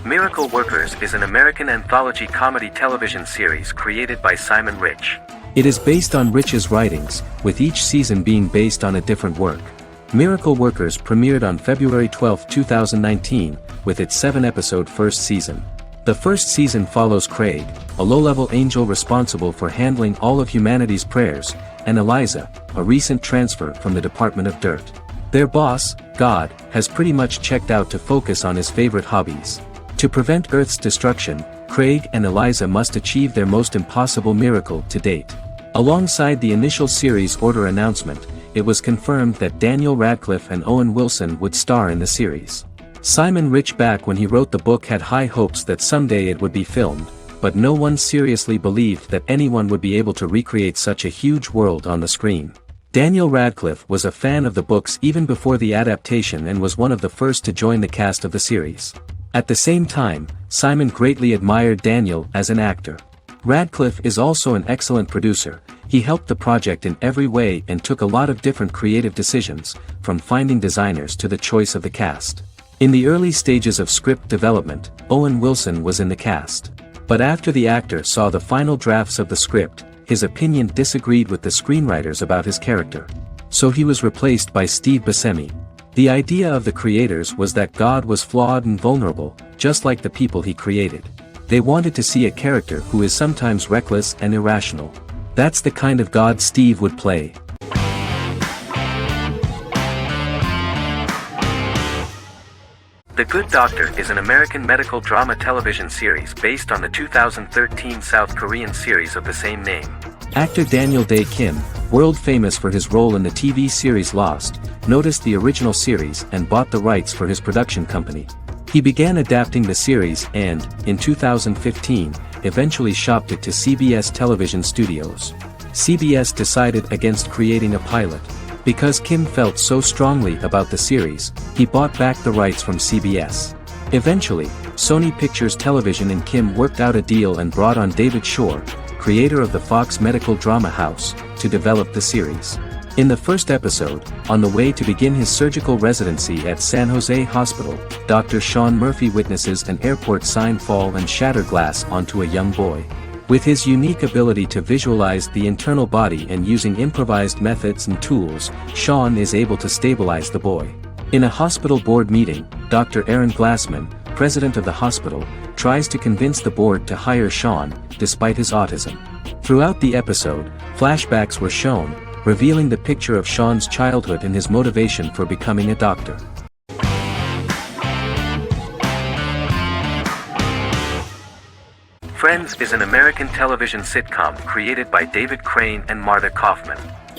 Miracle Workers is an American anthology comedy television series created by Simon Rich. It is based on Rich's writings, with each season being based on a different work. Miracle Workers premiered on February 12, 2019, with its 7-episode first season. The first season follows Craig, a low-level angel responsible for handling all of humanity's prayers, and Eliza, a recent transfer from the Department of Dirt. Their boss, God, has pretty much checked out to focus on his favorite hobbies. To prevent Earth's destruction, Craig and Eliza must achieve their most impossible miracle to date. Alongside the initial series order announcement, it was confirmed that Daniel Radcliffe and Owen Wilson would star in the series. Simon Rich back when he wrote the book had high hopes that someday it would be filmed, but no one seriously believed that anyone would be able to recreate such a huge world on the screen. Daniel Radcliffe was a fan of the books even before the adaptation and was one of the first to join the cast of the series. At the same time, Simon greatly admired Daniel as an actor. Radcliffe is also an excellent producer. He helped the project in every way and took a lot of different creative decisions, from finding designers to the choice of the cast. In the early stages of script development, Owen Wilson was in the cast. But after the actor saw the final drafts of the script, his opinion disagreed with the screenwriters about his character. So he was replaced by Steve Buscemi. The idea of the creators was that God was flawed and vulnerable, just like the people he created. They wanted to see a character who is sometimes reckless and irrational. That's the kind of God Steve would play. The Good Doctor is an American medical drama television series based on the 2013 South Korean series of the same name. Actor Daniel Dae Kim, world famous for his role in the TV series Lost, noticed the original series and bought the rights for his production company. He began adapting the series and, in 2015, eventually shopped it to CBS Television Studios. CBS decided against creating a pilot. Because Kim felt so strongly about the series, he bought back the rights from CBS. Eventually, Sony Pictures Television and Kim worked out a deal and brought on David Shore, creator of the Fox medical drama house, to develop the series. In the first episode, on the way to begin his surgical residency at San Jose Hospital, Dr. Sean Murphy witnesses an airport sign fall and shatter glass onto a young boy. With his unique ability to visualize the internal body and using improvised methods and tools, Sean is able to stabilize the boy. In a hospital board meeting, Dr. Aaron Glassman, president of the hospital, tries to convince the board to hire Sean, despite his autism. Throughout the episode, flashbacks were shown, revealing the picture of Sean's childhood and his motivation for becoming a doctor. Friends is an American television sitcom created by David Crane and Martha Kaufman.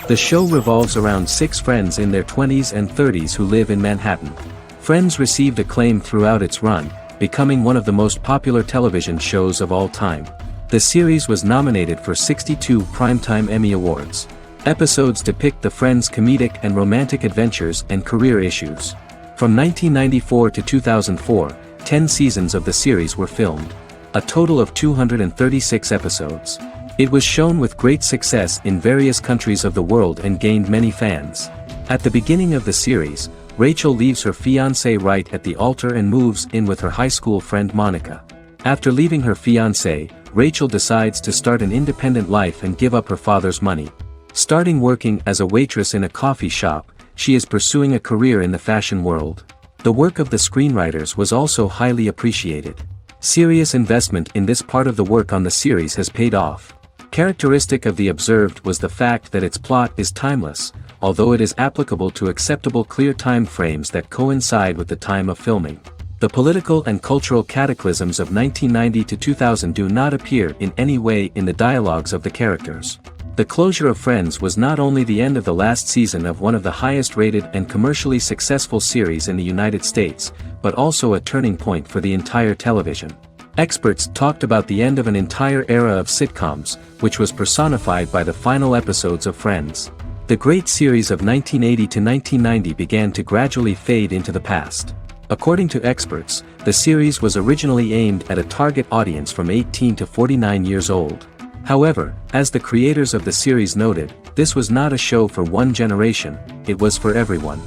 The show revolves around 6 friends in their 20s and 30s who live in Manhattan. Friends received acclaim throughout its run, becoming one of the most popular television shows of all time. The series was nominated for 62 Primetime Emmy Awards. Episodes depict the friends' comedic and romantic adventures and career issues. From 1994 to 2004, 10 seasons of the series were filmed. A total of 236 episodes. It was shown with great success in various countries of the world and gained many fans. At the beginning of the series, Rachel leaves her fiancé right at the altar and moves in with her high school friend Monica. After leaving her fiancé, Rachel decides to start an independent life and give up her father's money. Starting working as a waitress in a coffee shop, she is pursuing a career in the fashion world. The work of the screenwriters was also highly appreciated. Serious investment in this part of the work on the series has paid off. Characteristic of The Observed was the fact that its plot is timeless, although it is applicable to acceptable clear time frames that coincide with the time of filming. The political and cultural cataclysms of 1990 to 2000 do not appear in any way in the dialogues of the characters. The closure of Friends was not only the end of the last season of one of the highest-rated and commercially successful series in the United States, but also a turning point for the entire television. Experts talked about the end of an entire era of sitcoms, which was personified by the final episodes of Friends. The great series of 1980 to 1990 began to gradually fade into the past. According to experts, the series was originally aimed at a target audience from 18 to 49 years old. However, as the creators of the series noted, this was not a show for one generation, it was for everyone.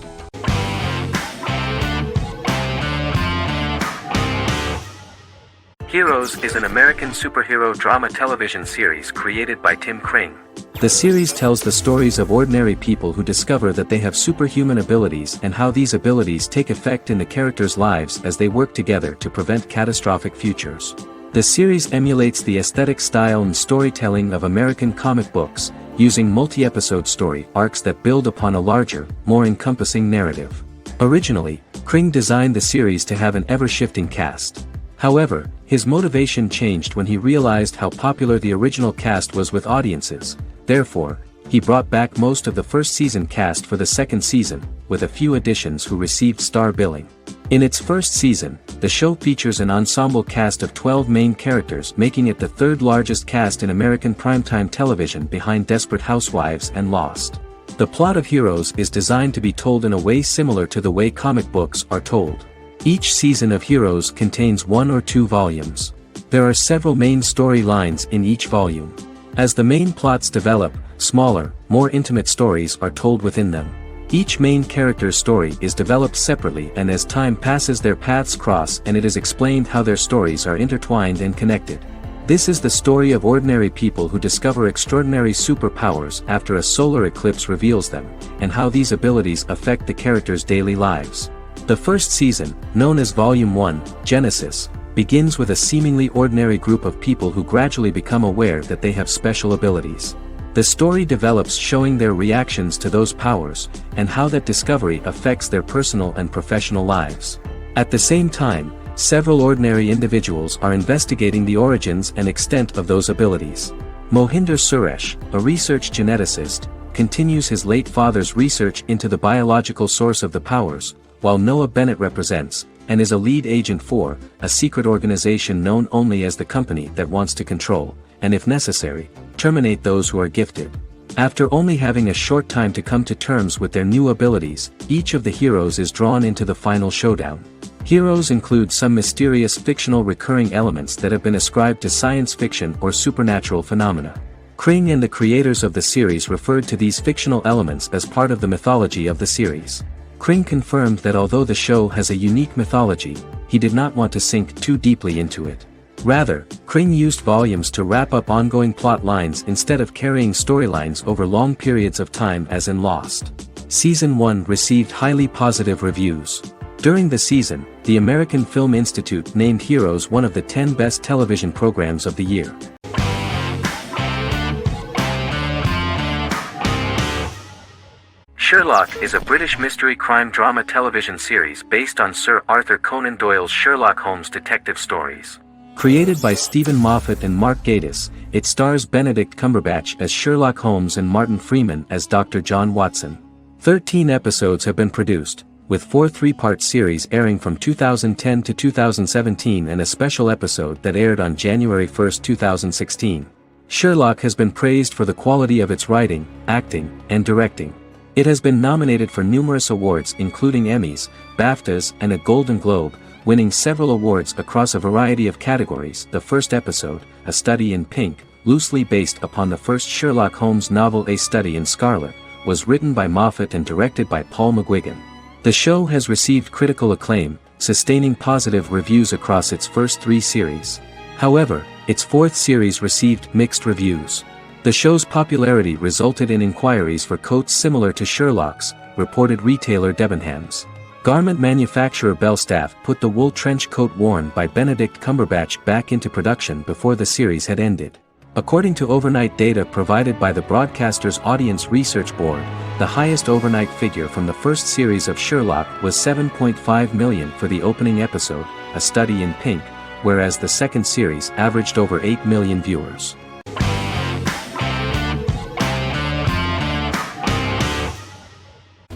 Heroes is an American superhero drama television series created by Tim Crane. The series tells the stories of ordinary people who discover that they have superhuman abilities and how these abilities take effect in the characters' lives as they work together to prevent catastrophic futures. The series emulates the aesthetic style and storytelling of American comic books, using multi-episode story arcs that build upon a larger, more encompassing narrative. Originally, Crane designed the series to have an ever-shifting cast. However, his motivation changed when he realized how popular the original cast was with audiences. Therefore, he brought back most of the first season cast for the second season, with a few additions who received star billing. In its first season, the show features an ensemble cast of 12 main characters, making it the third largest cast in American primetime television behind Desperate Housewives and Lost. The plot of Heroes is designed to be told in a way similar to the way comic books are told. Each season of Heroes contains 1 or 2 volumes. There are several main storylines in each volume. As the main plots develop, smaller, more intimate stories are told within them. Each main character's story is developed separately, and as time passes their paths cross and it is explained how their stories are intertwined and connected. This is the story of ordinary people who discover extraordinary superpowers after a solar eclipse reveals them, and how these abilities affect the characters' daily lives. The first season, known as Volume 1, Genesis, begins with a seemingly ordinary group of people who gradually become aware that they have special abilities. The story develops showing their reactions to those powers, and how that discovery affects their personal and professional lives. At the same time, several ordinary individuals are investigating the origins and extent of those abilities. Mohinder Suresh, a research geneticist, continues his late father's research into the biological source of the powers, while Noah Bennett represents, and is a lead agent for, a secret organization known only as the company that wants to control, and if necessary, terminate those who are gifted. After only having a short time to come to terms with their new abilities, each of the heroes is drawn into the final showdown. Heroes include some mysterious fictional recurring elements that have been ascribed to science fiction or supernatural phenomena. Kring and the creators of the series referred to these fictional elements as part of the mythology of the series. Kring confirmed that although the show has a unique mythology, he did not want to sink too deeply into it. Rather, Kring used volumes to wrap up ongoing plot lines instead of carrying storylines over long periods of time as in Lost. Season 1 received highly positive reviews. During the season, the American Film Institute named Heroes one of the 10 best television programs of the year. Sherlock is a British mystery crime drama television series based on Sir Arthur Conan Doyle's Sherlock Holmes detective stories. Created by Stephen Moffat and Mark Gatiss, it stars Benedict Cumberbatch as Sherlock Holmes and Martin Freeman as Dr. John Watson. 13 episodes have been produced, with 4 three-part series airing from 2010 to 2017 and a special episode that aired on January 1, 2016. Sherlock has been praised for the quality of its writing, acting, and directing. It has been nominated for numerous awards including Emmys, BAFTAs, and a Golden Globe, winning several awards across a variety of categories. The first episode, A Study in Pink, loosely based upon the first Sherlock Holmes novel A Study in Scarlet, was written by Moffat and directed by Paul McGuigan. The show has received critical acclaim, sustaining positive reviews across its first 3 series. However, its 4th series received mixed reviews. The show's popularity resulted in inquiries for coats similar to Sherlock's, reported retailer Debenhams. Garment manufacturer Belstaff put the wool trench coat worn by Benedict Cumberbatch back into production before the series had ended. According to overnight data provided by the broadcaster's Audience Research Board, the highest overnight figure from the first series of Sherlock was 7.5 million for the opening episode, A Study in Pink, whereas the second series averaged over 8 million viewers.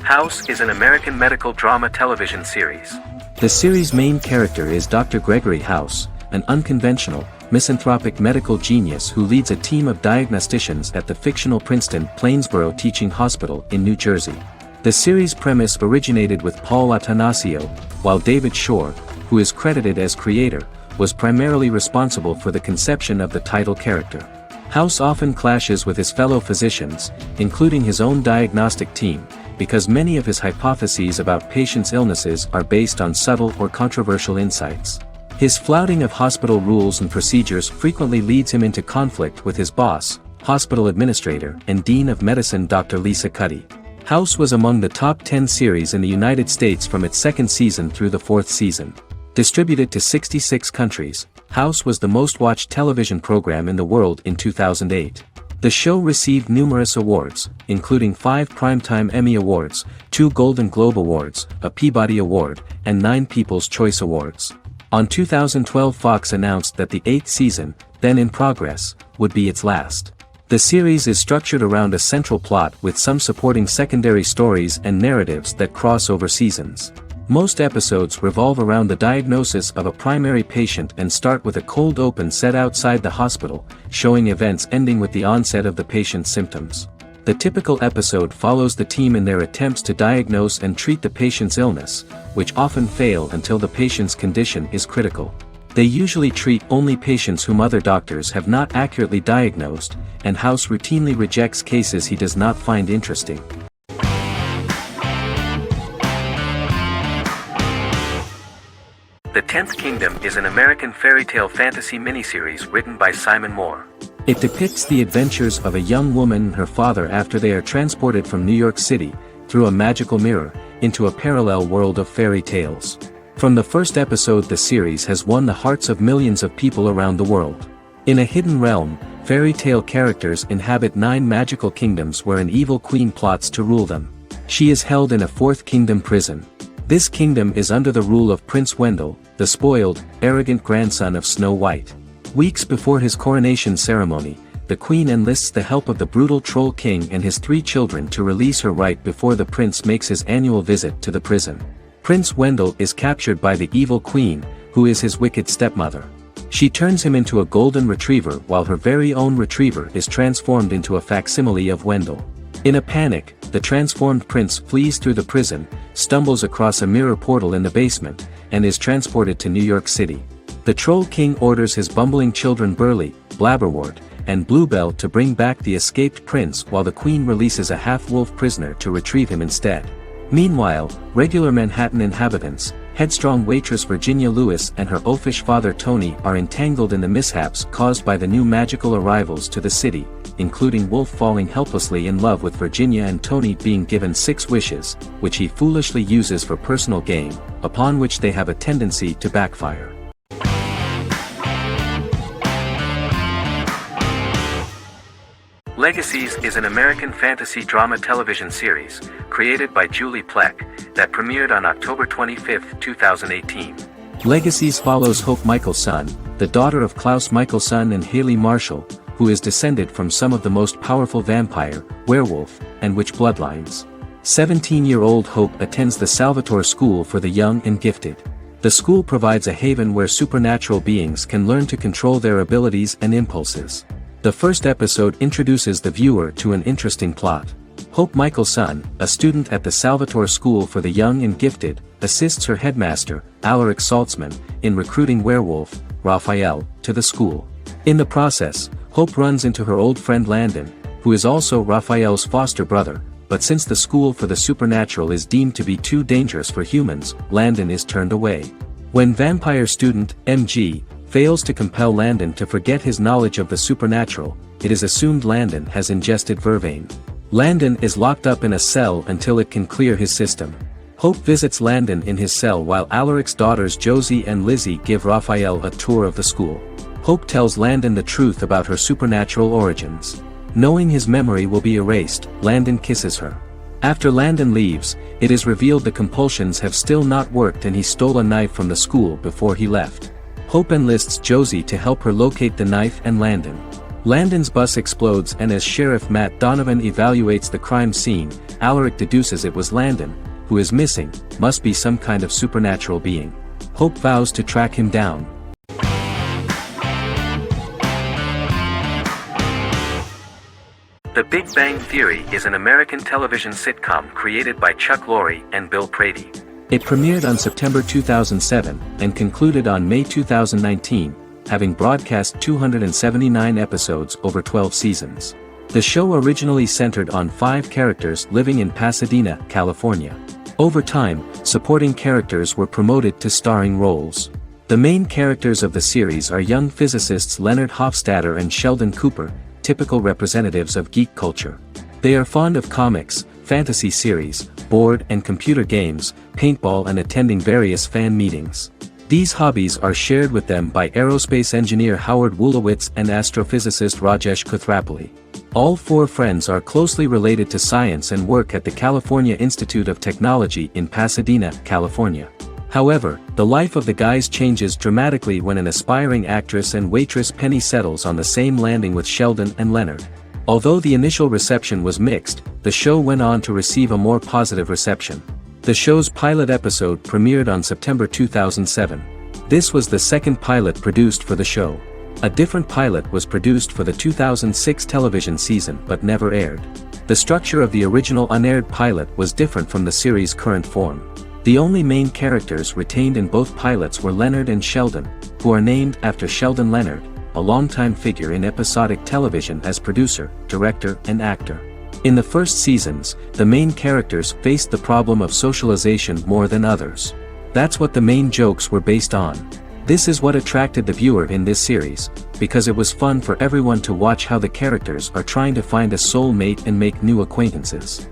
House is an American medical drama television series. The series' main character is Dr. Gregory House, an unconventional, misanthropic medical genius who leads a team of diagnosticians at the fictional Princeton Plainsboro Teaching Hospital in New Jersey. The series' premise originated with Paul Attanasio, while David Shore, who is credited as creator, was primarily responsible for the conception of the title character. House often clashes with his fellow physicians, including his own diagnostic team, because many of his hypotheses about patients' illnesses are based on subtle or controversial insights. His flouting of hospital rules and procedures frequently leads him into conflict with his boss, hospital administrator, and dean of medicine Dr. Lisa Cuddy. House was among the top 10 series in the United States from its 2nd season through the 4th season. Distributed to 66 countries, House was the most-watched television program in the world in 2008. The show received numerous awards, including 5 Primetime Emmy Awards, 2 Golden Globe Awards, a Peabody Award, and 9 People's Choice Awards. On 2012 Fox announced that the 8th season, then in progress, would be its last. The series is structured around a central plot with some supporting secondary stories and narratives that cross over seasons. Most episodes revolve around the diagnosis of a primary patient and start with a cold open set outside the hospital, showing events ending with the onset of the patient's symptoms. The typical episode follows the team in their attempts to diagnose and treat the patient's illness, which often fail until the patient's condition is critical. They usually treat only patients whom other doctors have not accurately diagnosed, and House routinely rejects cases he does not find interesting. The 10th Kingdom is an American fairy tale fantasy miniseries written by Simon Moore. It depicts the adventures of a young woman and her father after they are transported from New York City, through a magical mirror, into a parallel world of fairy tales. From the first episode the series has won the hearts of millions of people around the world. In a hidden realm, fairy tale characters inhabit 9 magical kingdoms where an evil queen plots to rule them. She is held in a 4th kingdom prison. This kingdom is under the rule of Prince Wendell, the spoiled, arrogant grandson of Snow White. Weeks before his coronation ceremony, the queen enlists the help of the brutal Troll King and his 3 children to release her right before the prince makes his annual visit to the prison. Prince Wendell is captured by the evil queen, who is his wicked stepmother. She turns him into a golden retriever while her very own retriever is transformed into a facsimile of Wendell. In a panic, the transformed prince flees through the prison, stumbles across a mirror portal in the basement, and is transported to New York City. The Troll King orders his bumbling children Burley, Blabberwort, and Bluebell to bring back the escaped prince while the queen releases a half-wolf prisoner to retrieve him instead. Meanwhile, regular Manhattan inhabitants, headstrong waitress Virginia Lewis and her oafish father Tony are entangled in the mishaps caused by the new magical arrivals to the city, including Wolf falling helplessly in love with Virginia and Tony being given 6 wishes, which he foolishly uses for personal gain, upon which they have a tendency to backfire. Legacies is an American fantasy drama television series, created by Julie Plec, that premiered on October 25, 2018. Legacies follows Hope Michelson, the daughter of Klaus Michelson and Haley Marshall, who is descended from some of the most powerful vampire, werewolf, and witch bloodlines. 17-year-old Hope attends the Salvatore School for the Young and Gifted. The school provides a haven where supernatural beings can learn to control their abilities and impulses. The first episode introduces the viewer to an interesting plot. Hope Michelson, a student at the Salvatore School for the Young and Gifted, assists her headmaster, Alaric Saltzman, in recruiting werewolf, Raphael, to the school. In the process, Hope runs into her old friend Landon, who is also Raphael's foster brother, but since the school for the supernatural is deemed to be too dangerous for humans, Landon is turned away. When vampire student, MG, fails to compel Landon to forget his knowledge of the supernatural, it is assumed Landon has ingested vervain. Landon is locked up in a cell until it can clear his system. Hope visits Landon in his cell while Alaric's daughters Josie and Lizzie give Raphael a tour of the school. Hope tells Landon the truth about her supernatural origins. Knowing his memory will be erased, Landon kisses her. After Landon leaves, it is revealed the compulsions have still not worked and he stole a knife from the school before he left. Hope enlists Josie to help her locate the knife and Landon. Landon's bus explodes and as Sheriff Matt Donovan evaluates the crime scene, Alaric deduces it was Landon, who is missing, must be some kind of supernatural being. Hope vows to track him down. The Big Bang Theory is an American television sitcom created by Chuck Lorre and Bill Prady. It premiered on September 2007 and concluded on May 2019, having broadcast 279 episodes over 12 seasons. The show originally centered on 5 characters living in Pasadena, California. Over time, supporting characters were promoted to starring roles. The main characters of the series are young physicists Leonard Hofstadter and Sheldon Cooper, typical representatives of geek culture. They are fond of comics, fantasy series, board and computer games, paintball and attending various fan meetings. These hobbies are shared with them by aerospace engineer Howard Wolowitz and astrophysicist Rajesh Kuthrapalli. All 4 friends are closely related to science and work at the California Institute of Technology in Pasadena, California. However, the life of the guys changes dramatically when an aspiring actress and waitress Penny settles on the same landing with Sheldon and Leonard. Although the initial reception was mixed, the show went on to receive a more positive reception. The show's pilot episode premiered on September 2007. This was the second pilot produced for the show. A different pilot was produced for the 2006 television season but never aired. The structure of the original unaired pilot was different from the series' current form. The only main characters retained in both pilots were Leonard and Sheldon, who are named after Sheldon Leonard, a longtime figure in episodic television as producer, director, and actor. In the first seasons, the main characters faced the problem of socialization more than others. That's what the main jokes were based on. This is what attracted the viewer in this series, because it was fun for everyone to watch how the characters are trying to find a soul mate and make new acquaintances.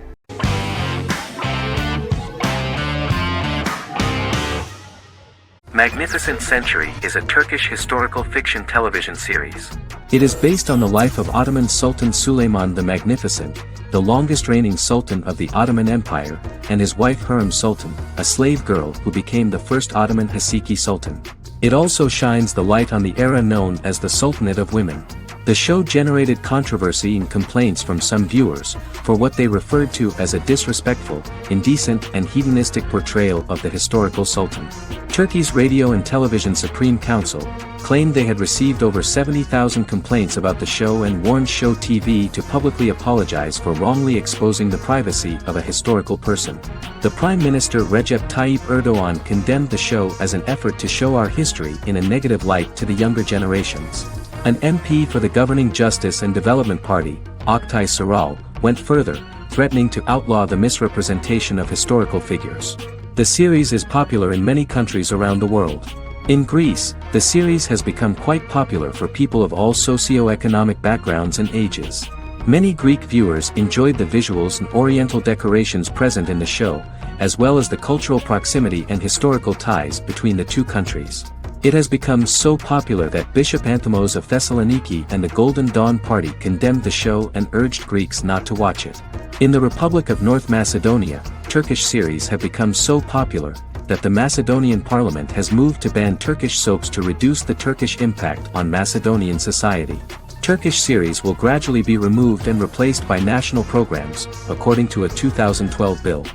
Magnificent Century is a Turkish historical fiction television series. It is based on the life of Ottoman Sultan Süleyman the Magnificent, the longest reigning sultan of the Ottoman Empire, and his wife Hürrem Sultan, a slave girl who became the first Ottoman Haseki Sultan. It also shines the light on the era known as the Sultanate of Women. The show generated controversy and complaints from some viewers, for what they referred to as a disrespectful, indecent and hedonistic portrayal of the historical sultan. Turkey's Radio and Television Supreme Council claimed they had received over 70,000 complaints about the show and warned Show TV to publicly apologize for wrongly exposing the privacy of a historical person. The Prime Minister Recep Tayyip Erdogan condemned the show as an effort to show our history in a negative light to the younger generations. An MP for the governing Justice and Development Party, Oktay Saral, went further, threatening to outlaw the misrepresentation of historical figures. The series is popular in many countries around the world. In Greece, the series has become quite popular for people of all socio-economic backgrounds and ages. Many Greek viewers enjoyed the visuals and oriental decorations present in the show, as well as the cultural proximity and historical ties between the two countries. It has become so popular that Bishop Anthimos of Thessaloniki and the Golden Dawn Party condemned the show and urged Greeks not to watch it. In the Republic of North Macedonia, Turkish series have become so popular that the Macedonian parliament has moved to ban Turkish soaps to reduce the Turkish impact on Macedonian society. Turkish series will gradually be removed and replaced by national programs, according to a 2012 bill.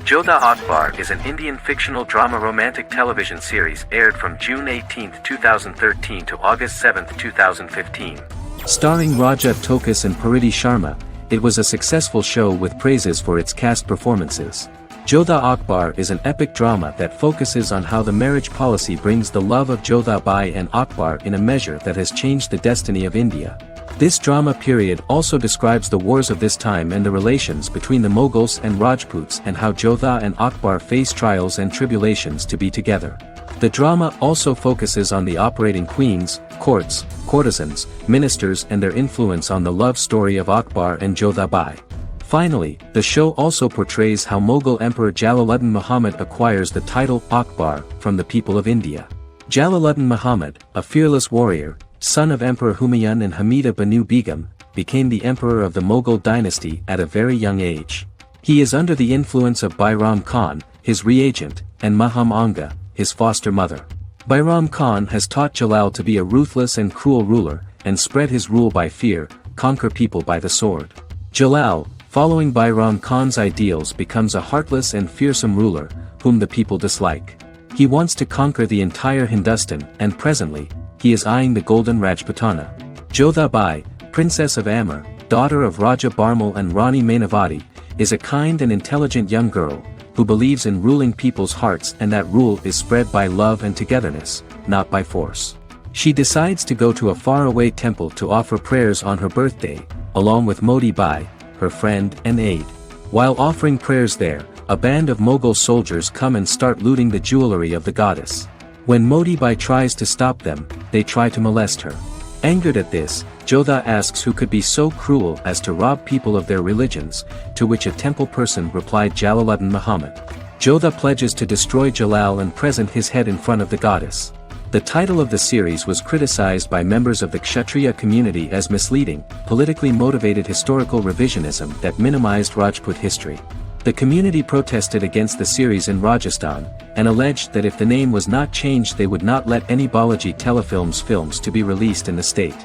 Jodha Akbar is an Indian fictional drama romantic television series aired from June 18, 2013 to August 7, 2015. Starring Raja Tokas and Pariti Sharma, it was a successful show with praises for its cast performances. Jodha Akbar is an epic drama that focuses on how the marriage policy brings the love of Jodha Bai and Akbar in a measure that has changed the destiny of India. This drama period also describes the wars of this time and the relations between the Mughals and Rajputs and how Jodha and Akbar face trials and tribulations to be together. The drama also focuses on the operating queens, courts, courtesans, ministers and their influence on the love story of Akbar and Jodha Bai. Finally, the show also portrays how Mughal Emperor Jalaluddin Muhammad acquires the title Akbar from the people of India. Jalaluddin Muhammad, a fearless warrior, son of Emperor Humayun and Hamida Banu Begum, became the emperor of the Mughal dynasty at a very young age. He is under the influence of Bairam Khan, his reagent, and Maham Anga, his foster mother. Bairam Khan has taught Jalal to be a ruthless and cruel ruler, and spread his rule by fear, conquer people by the sword. Jalal, following Bairam Khan's ideals, becomes a heartless and fearsome ruler, whom the people dislike. He wants to conquer the entire Hindustan, and presently, he is eyeing the Golden Rajputana. Jodha Bai, Princess of Amber, daughter of Raja Barmal and Rani Mainavati, is a kind and intelligent young girl, who believes in ruling people's hearts and that rule is spread by love and togetherness, not by force. She decides to go to a faraway temple to offer prayers on her birthday, along with Modi Bai, her friend and aide. While offering prayers there, a band of Mughal soldiers come and start looting the jewelry of the goddess. When Modi Bai tries to stop them, they try to molest her. Angered at this, Jodha asks who could be so cruel as to rob people of their religions, to which a temple person replied Jalaluddin Muhammad. Jodha pledges to destroy Jalal and present his head in front of the goddess. The title of the series was criticized by members of the Kshatriya community as misleading, politically motivated historical revisionism that minimized Rajput history. The community protested against the series in Rajasthan, and alleged that if the name was not changed they would not let any Balaji Telefilms films to be released in the state.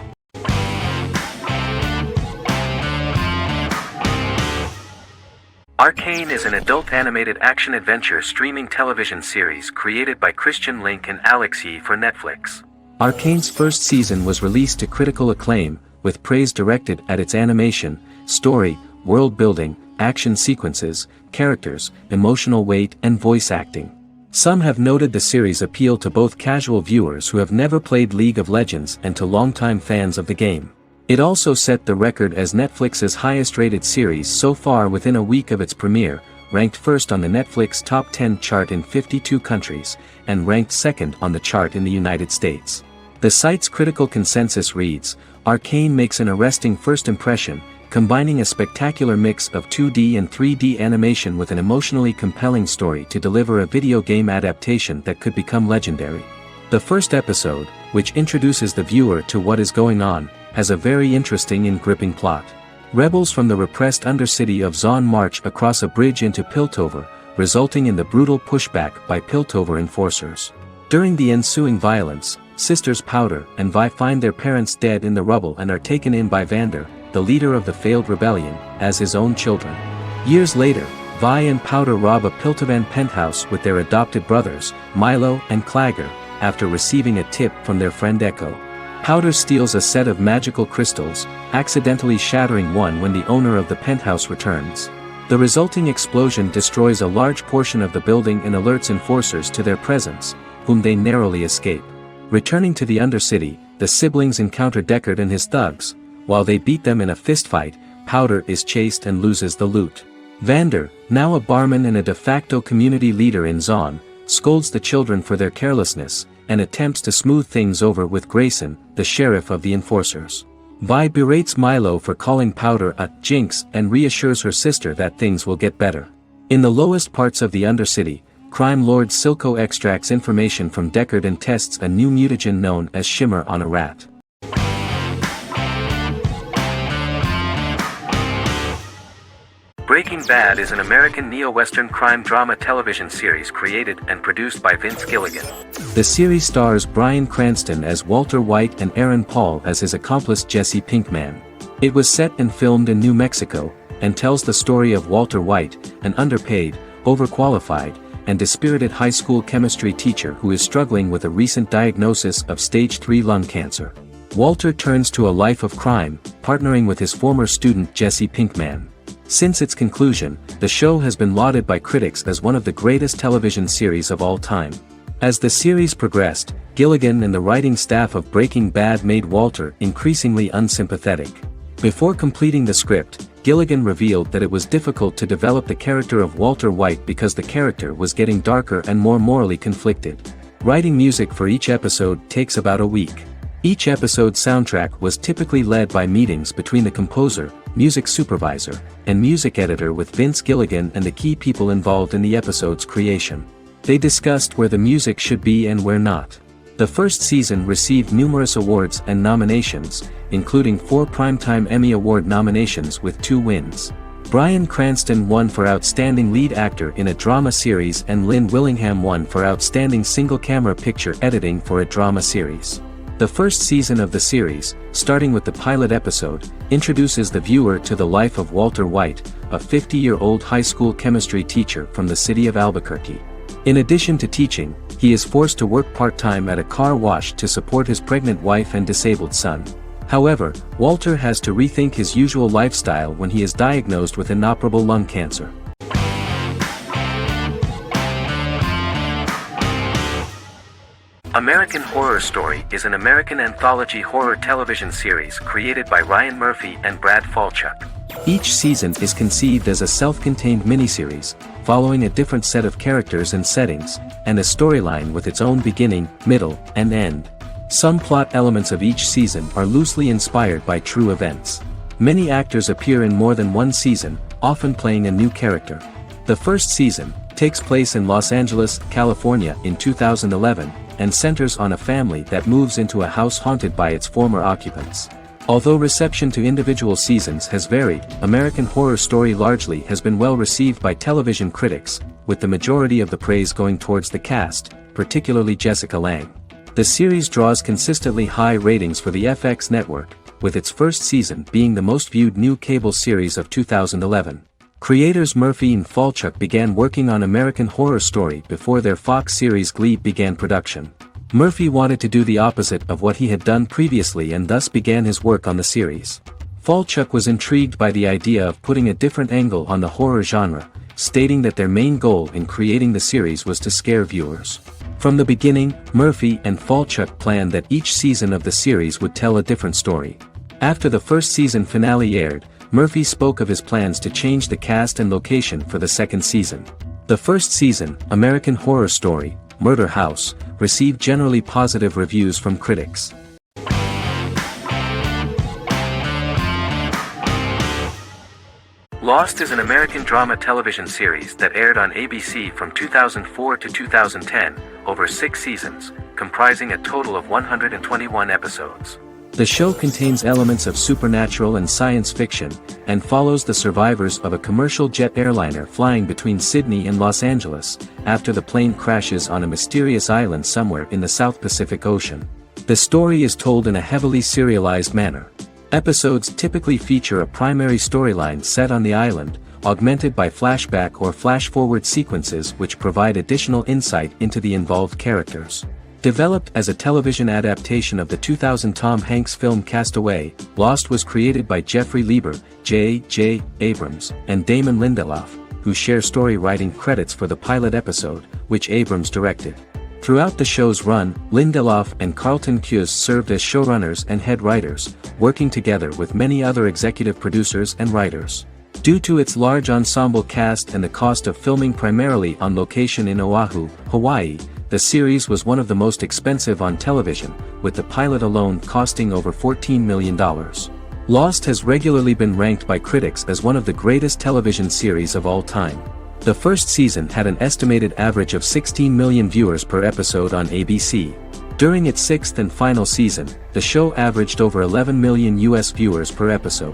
Arcane is an adult animated action-adventure streaming television series created by Christian Link and Alex Yee for Netflix. Arcane's first season was released to critical acclaim, with praise directed at its animation, story, world building, action sequences, characters, emotional weight and voice acting. Some have noted the series appeal to both casual viewers who have never played League of Legends and to longtime fans of the game. It also set the record as Netflix's highest-rated series so far within a week of its premiere, ranked first on the Netflix Top 10 chart in 52 countries, and ranked second on the chart in the United States. The site's critical consensus reads, "Arcane makes an arresting first impression, combining a spectacular mix of 2D and 3D animation with an emotionally compelling story to deliver a video game adaptation that could become legendary. The first episode, which introduces the viewer to what is going on, has a very interesting and gripping plot. Rebels from the repressed undercity of Zon march across a bridge into Piltover, resulting in the brutal pushback by Piltover enforcers. During the ensuing violence, sisters Powder and Vi find their parents dead in the rubble and are taken in by Vander, the leader of the failed rebellion, as his own children. Years later, Vi and Powder rob a Piltovan penthouse with their adopted brothers, Milo and Clagger, after receiving a tip from their friend Echo. Powder steals a set of magical crystals, accidentally shattering one when the owner of the penthouse returns. The resulting explosion destroys a large portion of the building and alerts enforcers to their presence, whom they narrowly escape. Returning to the Undercity, the siblings encounter Deckard and his thugs. While they beat them in a fistfight, Powder is chased and loses the loot. Vander, now a barman and a de facto community leader in Zon, scolds the children for their carelessness, and attempts to smooth things over with Grayson, the sheriff of the enforcers. Vi berates Milo for calling Powder a jinx and reassures her sister that things will get better. In the lowest parts of the Undercity, crime lord Silco extracts information from Deckard and tests a new mutagen known as Shimmer on a rat. Breaking Bad is an American neo-Western crime drama television series created and produced by Vince Gilligan. The series stars Bryan Cranston as Walter White and Aaron Paul as his accomplice Jesse Pinkman. It was set and filmed in New Mexico, and tells the story of Walter White, an underpaid, overqualified, and dispirited high school chemistry teacher who is struggling with a recent diagnosis of stage 3 lung cancer. Walter turns to a life of crime, partnering with his former student Jesse Pinkman. Since its conclusion, the show has been lauded by critics as one of the greatest television series of all time. As the series progressed, Gilligan and the writing staff of Breaking Bad made Walter increasingly unsympathetic. Before completing the script, Gilligan revealed that it was difficult to develop the character of Walter White because the character was getting darker and more morally conflicted. Writing music for each episode takes about a week. Each episode's soundtrack was typically led by meetings between the composer, music supervisor, and music editor with Vince Gilligan and the key people involved in the episode's creation. They discussed where the music should be and where not. The first season received numerous awards and nominations, including 4 Primetime Emmy Award nominations with 2 wins. Bryan Cranston won for Outstanding Lead Actor in a Drama Series and Lynn Willingham won for Outstanding Single-Camera Picture Editing for a Drama Series. The first season of the series, starting with the pilot episode, introduces the viewer to the life of Walter White, a 50-year-old high school chemistry teacher from the city of Albuquerque. In addition to teaching, he is forced to work part-time at a car wash to support his pregnant wife and disabled son. However, Walter has to rethink his usual lifestyle when he is diagnosed with inoperable lung cancer. American Horror Story is an American anthology horror television series created by Ryan Murphy and Brad Falchuk. Each season is conceived as a self-contained miniseries, following a different set of characters and settings, and a storyline with its own beginning, middle, and end. Some plot elements of each season are loosely inspired by true events. Many actors appear in more than one season, often playing a new character. The first season takes place in Los Angeles, California in 2011, and centers on a family that moves into a house haunted by its former occupants. Although reception to individual seasons has varied, American Horror Story largely has been well received by television critics, with the majority of the praise going towards the cast, particularly Jessica Lange. The series draws consistently high ratings for the FX network, with its first season being the most viewed new cable series of 2011. Creators Murphy and Falchuk began working on American Horror Story before their Fox series Glee began production. Murphy wanted to do the opposite of what he had done previously and thus began his work on the series. Falchuk was intrigued by the idea of putting a different angle on the horror genre, stating that their main goal in creating the series was to scare viewers. From the beginning, Murphy and Falchuk planned that each season of the series would tell a different story. After the first season finale aired, Murphy spoke of his plans to change the cast and location for the second season. The first season, American Horror Story, Murder House, received generally positive reviews from critics. Lost is an American drama television series that aired on ABC from 2004 to 2010, over 6 seasons, comprising a total of 121 episodes. The show contains elements of supernatural and science fiction, and follows the survivors of a commercial jet airliner flying between Sydney and Los Angeles, after the plane crashes on a mysterious island somewhere in the South Pacific Ocean. The story is told in a heavily serialized manner. Episodes typically feature a primary storyline set on the island, augmented by flashback or flash-forward sequences which provide additional insight into the involved characters. Developed as a television adaptation of the 2000 Tom Hanks film Castaway, Lost was created by Jeffrey Lieber, J.J. Abrams, and Damon Lindelof, who share story writing credits for the pilot episode, which Abrams directed. Throughout the show's run, Lindelof and Carlton Cuse served as showrunners and head writers, working together with many other executive producers and writers. Due to its large ensemble cast and the cost of filming primarily on location in Oahu, Hawaii, the series was one of the most expensive on television, with the pilot alone costing over $14 million. Lost has regularly been ranked by critics as one of the greatest television series of all time. The first season had an estimated average of 16 million viewers per episode on ABC. During its 6th and final season, the show averaged over 11 million US viewers per episode.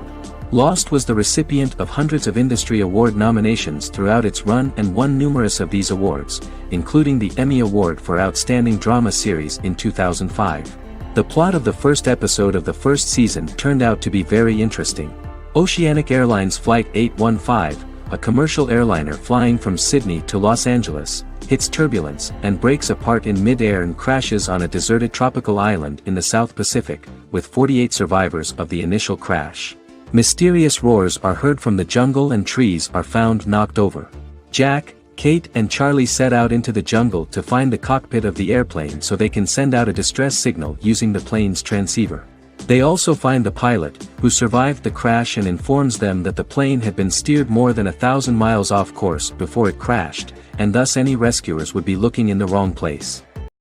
Lost was the recipient of hundreds of industry award nominations throughout its run and won numerous of these awards, including the Emmy Award for Outstanding Drama Series in 2005. The plot of the first episode of the first season turned out to be very interesting. Oceanic Airlines Flight 815, a commercial airliner flying from Sydney to Los Angeles, hits turbulence and breaks apart in mid-air and crashes on a deserted tropical island in the South Pacific, with 48 survivors of the initial crash. Mysterious roars are heard from the jungle and trees are found knocked over. Jack, Kate and Charlie set out into the jungle to find the cockpit of the airplane so they can send out a distress signal using the plane's transceiver. They also find the pilot, who survived the crash and informs them that the plane had been steered more than 1,000 miles off course before it crashed, and thus any rescuers would be looking in the wrong place.